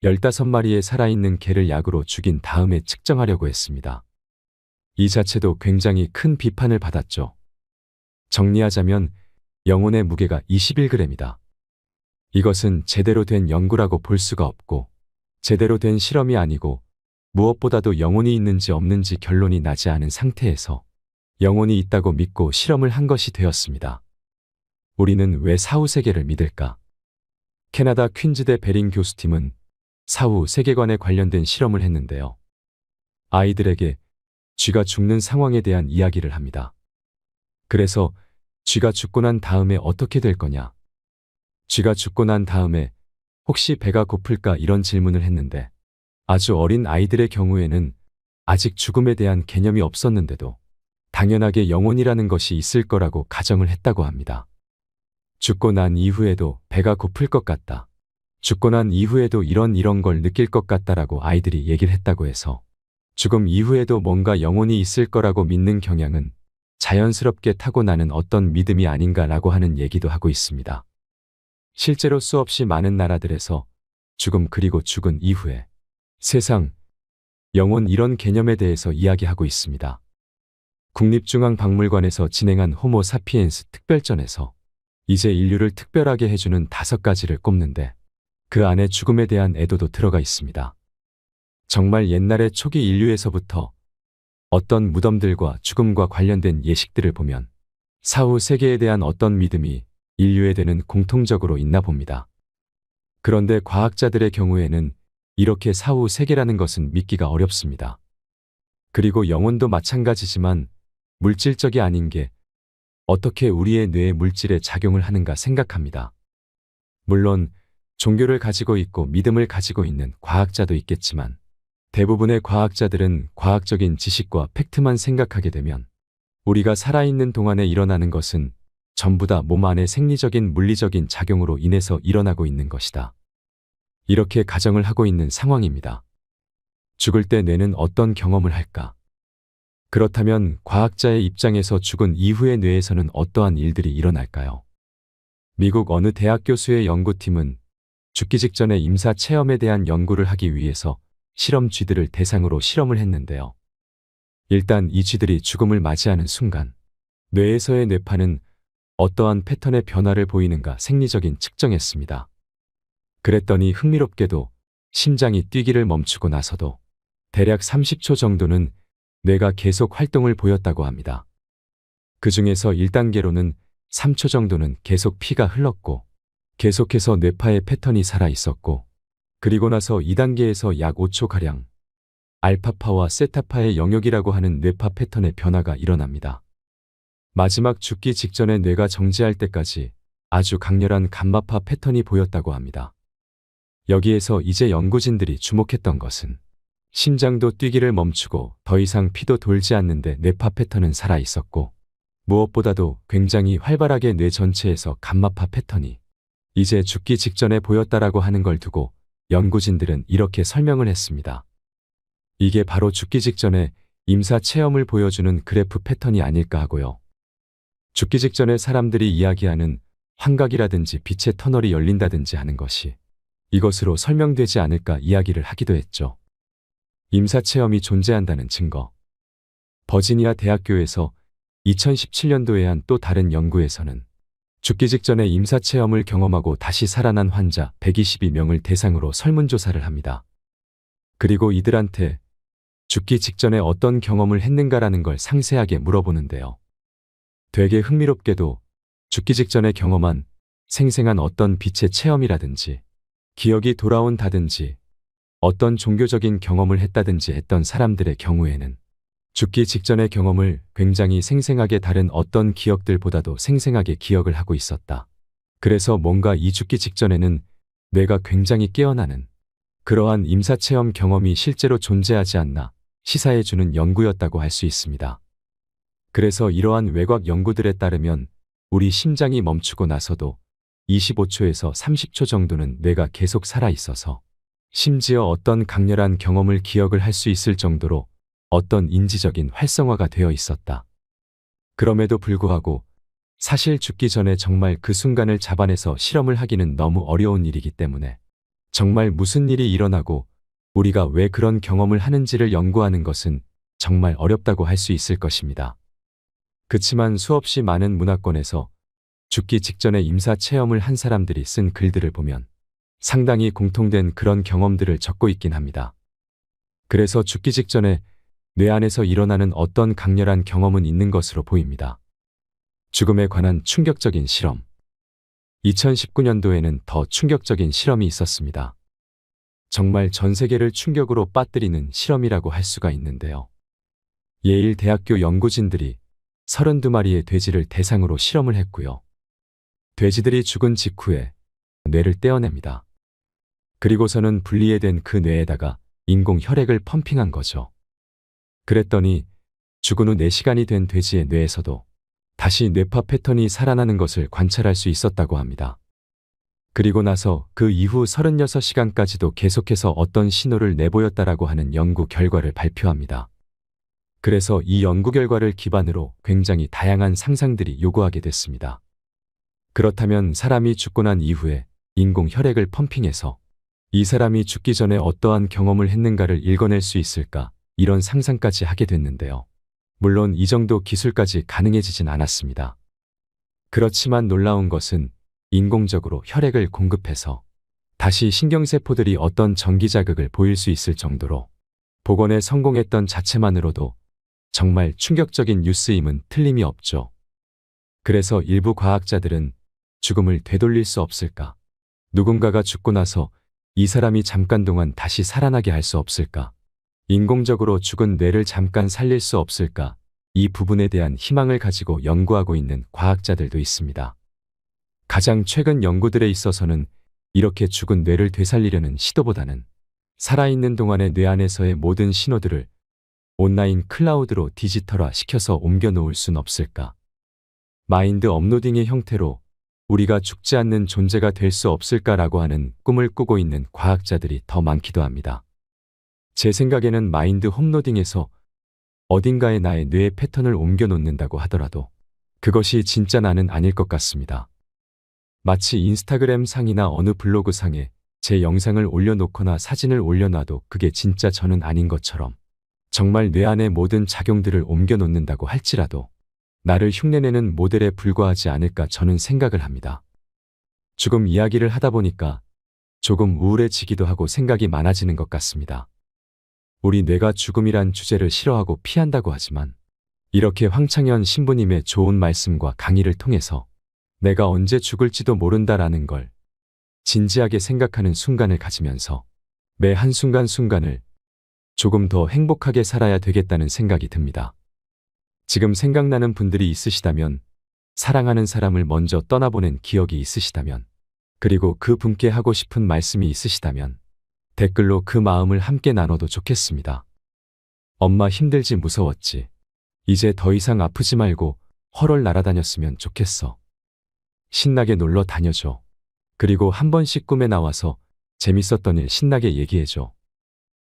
15마리의 살아있는 개를 약으로 죽인 다음에 측정하려고 했습니다. 이 자체도 굉장히 큰 비판을 받았죠. 정리하자면 영혼의 무게가 21g이다. 이것은 제대로 된 연구라고 볼 수가 없고 제대로 된 실험이 아니고 무엇보다도 영혼이 있는지 없는지 결론이 나지 않은 상태에서 영혼이 있다고 믿고 실험을 한 것이 되었습니다. 우리는 왜 사후세계를 믿을까? 캐나다 퀸즈대 베링 교수팀은 사후 세계관에 관련된 실험을 했는데요. 아이들에게 쥐가 죽는 상황에 대한 이야기를 합니다. 그래서 쥐가 죽고 난 다음에 어떻게 될 거냐? 쥐가 죽고 난 다음에 혹시 배가 고플까 이런 질문을 했는데 아주 어린 아이들의 경우에는 아직 죽음에 대한 개념이 없었는데도 당연하게 영혼이라는 것이 있을 거라고 가정을 했다고 합니다. 죽고 난 이후에도 배가 고플 것 같다. 죽고 난 이후에도 이런 걸 느낄 것 같다라고 아이들이 얘기를 했다고 해서 죽음 이후에도 뭔가 영혼이 있을 거라고 믿는 경향은 자연스럽게 타고나는 어떤 믿음이 아닌가라고 하는 얘기도 하고 있습니다. 실제로 수없이 많은 나라들에서 죽음 그리고 죽은 이후에 세상, 영혼 이런 개념에 대해서 이야기하고 있습니다. 국립중앙박물관에서 진행한 호모 사피엔스 특별전에서 이제 인류를 특별하게 해주는 5가지를 꼽는데 그 안에 죽음에 대한 애도도 들어가 있습니다. 정말 옛날의 초기 인류에서부터 어떤 무덤들과 죽음과 관련된 예식들을 보면 사후 세계에 대한 어떤 믿음이 인류에게는 공통적으로 있나 봅니다. 그런데 과학자들의 경우에는 이렇게 사후 세계라는 것은 믿기가 어렵습니다. 그리고 영혼도 마찬가지지만 물질적이 아닌 게 어떻게 우리의 뇌의 물질에 작용을 하는가 생각합니다. 물론 종교를 가지고 있고 믿음을 가지고 있는 과학자도 있겠지만 대부분의 과학자들은 과학적인 지식과 팩트만 생각하게 되면 우리가 살아있는 동안에 일어나는 것은 전부 다 몸 안의 생리적인 물리적인 작용으로 인해서 일어나고 있는 것이다. 이렇게 가정을 하고 있는 상황입니다. 죽을 때 뇌는 어떤 경험을 할까? 그렇다면 과학자의 입장에서 죽은 이후의 뇌에서는 어떠한 일들이 일어날까요? 미국 어느 대학 교수의 연구팀은 죽기 직전의 임사 체험에 대한 연구를 하기 위해서 실험 쥐들을 대상으로 실험을 했는데요. 일단 이 쥐들이 죽음을 맞이하는 순간 뇌에서의 뇌파는 어떠한 패턴의 변화를 보이는가 생리적인 측정했습니다. 그랬더니 흥미롭게도 심장이 뛰기를 멈추고 나서도 대략 30초 정도는 뇌가 계속 활동을 보였다고 합니다. 그 중에서 1단계로는 3초 정도는 계속 피가 흘렀고 계속해서 뇌파의 패턴이 살아 있었고 그리고 나서 2단계에서 약 5초가량 알파파와 세타파의 영역이라고 하는 뇌파 패턴의 변화가 일어납니다. 마지막 죽기 직전에 뇌가 정지할 때까지 아주 강렬한 감마파 패턴이 보였다고 합니다. 여기에서 이제 연구진들이 주목했던 것은 심장도 뛰기를 멈추고 더 이상 피도 돌지 않는데 뇌파 패턴은 살아 있었고 무엇보다도 굉장히 활발하게 뇌 전체에서 감마파 패턴이 이제 죽기 직전에 보였다라고 하는 걸 두고 연구진들은 이렇게 설명을 했습니다. 이게 바로 죽기 직전에 임사 체험을 보여주는 그래프 패턴이 아닐까 하고요. 죽기 직전에 사람들이 이야기하는 환각이라든지 빛의 터널이 열린다든지 하는 것이 이것으로 설명되지 않을까 이야기를 하기도 했죠. 임사 체험이 존재한다는 증거. 버지니아 대학교에서 2017년도에 한 또 다른 연구에서는 죽기 직전에 임사 체험을 경험하고 다시 살아난 환자 122명을 대상으로 설문조사를 합니다. 그리고 이들한테 죽기 직전에 어떤 경험을 했는가라는 걸 상세하게 물어보는데요. 되게 흥미롭게도 죽기 직전에 경험한 생생한 어떤 빛의 체험이라든지 기억이 돌아온다든지 어떤 종교적인 경험을 했다든지 했던 사람들의 경우에는 죽기 직전의 경험을 굉장히 생생하게 다른 어떤 기억들보다도 생생하게 기억을 하고 있었다. 그래서 뭔가 이 죽기 직전에는 뇌가 굉장히 깨어나는 그러한 임사체험 경험이 실제로 존재하지 않나 시사해주는 연구였다고 할 수 있습니다. 그래서 이러한 외곽 연구들에 따르면 우리 심장이 멈추고 나서도 25초에서 30초 정도는 뇌가 계속 살아있어서 심지어 어떤 강렬한 경험을 기억을 할 수 있을 정도로 어떤 인지적인 활성화가 되어 있었다. 그럼에도 불구하고 사실 죽기 전에 정말 그 순간을 잡아내서 실험을 하기는 너무 어려운 일이기 때문에 정말 무슨 일이 일어나고 우리가 왜 그런 경험을 하는지를 연구하는 것은 정말 어렵다고 할 수 있을 것입니다. 그치만 수없이 많은 문화권에서 죽기 직전에 임사 체험을 한 사람들이 쓴 글들을 보면 상당히 공통된 그런 경험들을 적고 있긴 합니다. 그래서 죽기 직전에 뇌 안에서 일어나는 어떤 강렬한 경험은 있는 것으로 보입니다. 죽음에 관한 충격적인 실험. 2019년도에는 더 충격적인 실험이 있었습니다. 정말 전 세계를 충격으로 빠뜨리는 실험이라고 할 수가 있는데요. 예일 대학교 연구진들이 32마리의 돼지를 대상으로 실험을 했고요. 돼지들이 죽은 직후에 뇌를 떼어냅니다. 그리고서는 분리해된 그 뇌에다가 인공 혈액을 펌핑한 거죠. 그랬더니 죽은 후 4시간이 된 돼지의 뇌에서도 다시 뇌파 패턴이 살아나는 것을 관찰할 수 있었다고 합니다. 그리고 나서 그 이후 36시간까지도 계속해서 어떤 신호를 내보였다라고 하는 연구 결과를 발표합니다. 그래서 이 연구 결과를 기반으로 굉장히 다양한 상상들이 요구하게 됐습니다. 그렇다면 사람이 죽고 난 이후에 인공 혈액을 펌핑해서 이 사람이 죽기 전에 어떠한 경험을 했는가를 읽어낼 수 있을까? 이런 상상까지 하게 됐는데요. 물론 이 정도 기술까지 가능해지진 않았습니다. 그렇지만 놀라운 것은 인공적으로 혈액을 공급해서 다시 신경세포들이 어떤 전기 자극을 보일 수 있을 정도로 복원에 성공했던 자체만으로도 정말 충격적인 뉴스임은 틀림이 없죠. 그래서 일부 과학자들은 죽음을 되돌릴 수 없을까? 누군가가 죽고 나서 이 사람이 잠깐 동안 다시 살아나게 할 수 없을까? 인공적으로 죽은 뇌를 잠깐 살릴 수 없을까? 이 부분에 대한 희망을 가지고 연구하고 있는 과학자들도 있습니다. 가장 최근 연구들에 있어서는 이렇게 죽은 뇌를 되살리려는 시도보다는 살아있는 동안의 뇌 안에서의 모든 신호들을 온라인 클라우드로 디지털화 시켜서 옮겨 놓을 순 없을까? 마인드 업로딩의 형태로 우리가 죽지 않는 존재가 될 수 없을까라고 하는 꿈을 꾸고 있는 과학자들이 더 많기도 합니다. 제 생각에는 마인드 홈로딩에서 어딘가에 나의 뇌의 패턴을 옮겨 놓는다고 하더라도 그것이 진짜 나는 아닐 것 같습니다. 마치 인스타그램 상이나 어느 블로그 상에 제 영상을 올려놓거나 사진을 올려놔도 그게 진짜 저는 아닌 것처럼 정말 뇌 안의 모든 작용들을 옮겨 놓는다고 할지라도 나를 흉내내는 모델에 불과하지 않을까 저는 생각을 합니다. 죽음 이야기를 하다 보니까 조금 우울해지기도 하고 생각이 많아지는 것 같습니다. 우리 뇌가 죽음이란 주제를 싫어하고 피한다고 하지만 이렇게 황창현 신부님의 좋은 말씀과 강의를 통해서 내가 언제 죽을지도 모른다라는 걸 진지하게 생각하는 순간을 가지면서 매 한순간순간을 조금 더 행복하게 살아야 되겠다는 생각이 듭니다. 지금 생각나는 분들이 있으시다면, 사랑하는 사람을 먼저 떠나보낸 기억이 있으시다면, 그리고 그 분께 하고 싶은 말씀이 있으시다면 댓글로 그 마음을 함께 나눠도 좋겠습니다. 엄마 힘들지 무서웠지. 이제 더 이상 아프지 말고 헐헐 날아다녔으면 좋겠어. 신나게 놀러 다녀줘. 그리고 한 번씩 꿈에 나와서 재밌었던 일 신나게 얘기해줘.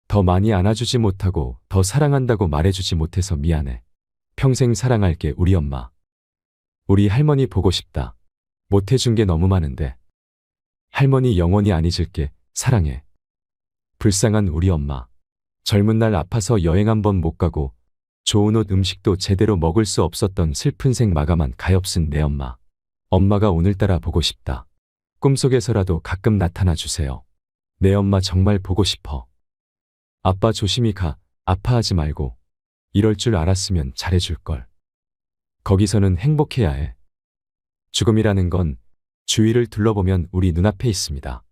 더 많이 안아주지 못하고 더 사랑한다고 말해주지 못해서 미안해. 평생 사랑할게 우리 엄마. 우리 할머니 보고 싶다. 못해준 게 너무 많은데. 할머니 영원히 안 잊을게. 사랑해. 불쌍한 우리 엄마. 젊은 날 아파서 여행 한 번 못 가고 좋은 옷 음식도 제대로 먹을 수 없었던 슬픈 생 마감한 가엾은 내 엄마. 엄마가 오늘따라 보고 싶다. 꿈속에서라도 가끔 나타나 주세요. 내 엄마 정말 보고 싶어. 아빠 조심히 가. 아파하지 말고. 이럴 줄 알았으면 잘해줄걸. 거기서는 행복해야 해. 죽음이라는 건 주위를 둘러보면 우리 눈앞에 있습니다.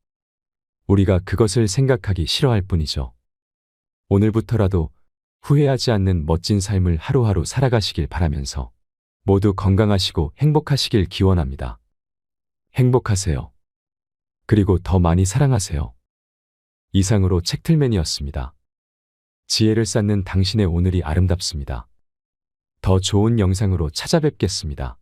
우리가 그것을 생각하기 싫어할 뿐이죠. 오늘부터라도 후회하지 않는 멋진 삶을 하루하루 살아가시길 바라면서 모두 건강하시고 행복하시길 기원합니다. 행복하세요. 그리고 더 많이 사랑하세요. 이상으로 책틀맨이었습니다. 지혜를 쌓는 당신의 오늘이 아름답습니다. 더 좋은 영상으로 찾아뵙겠습니다.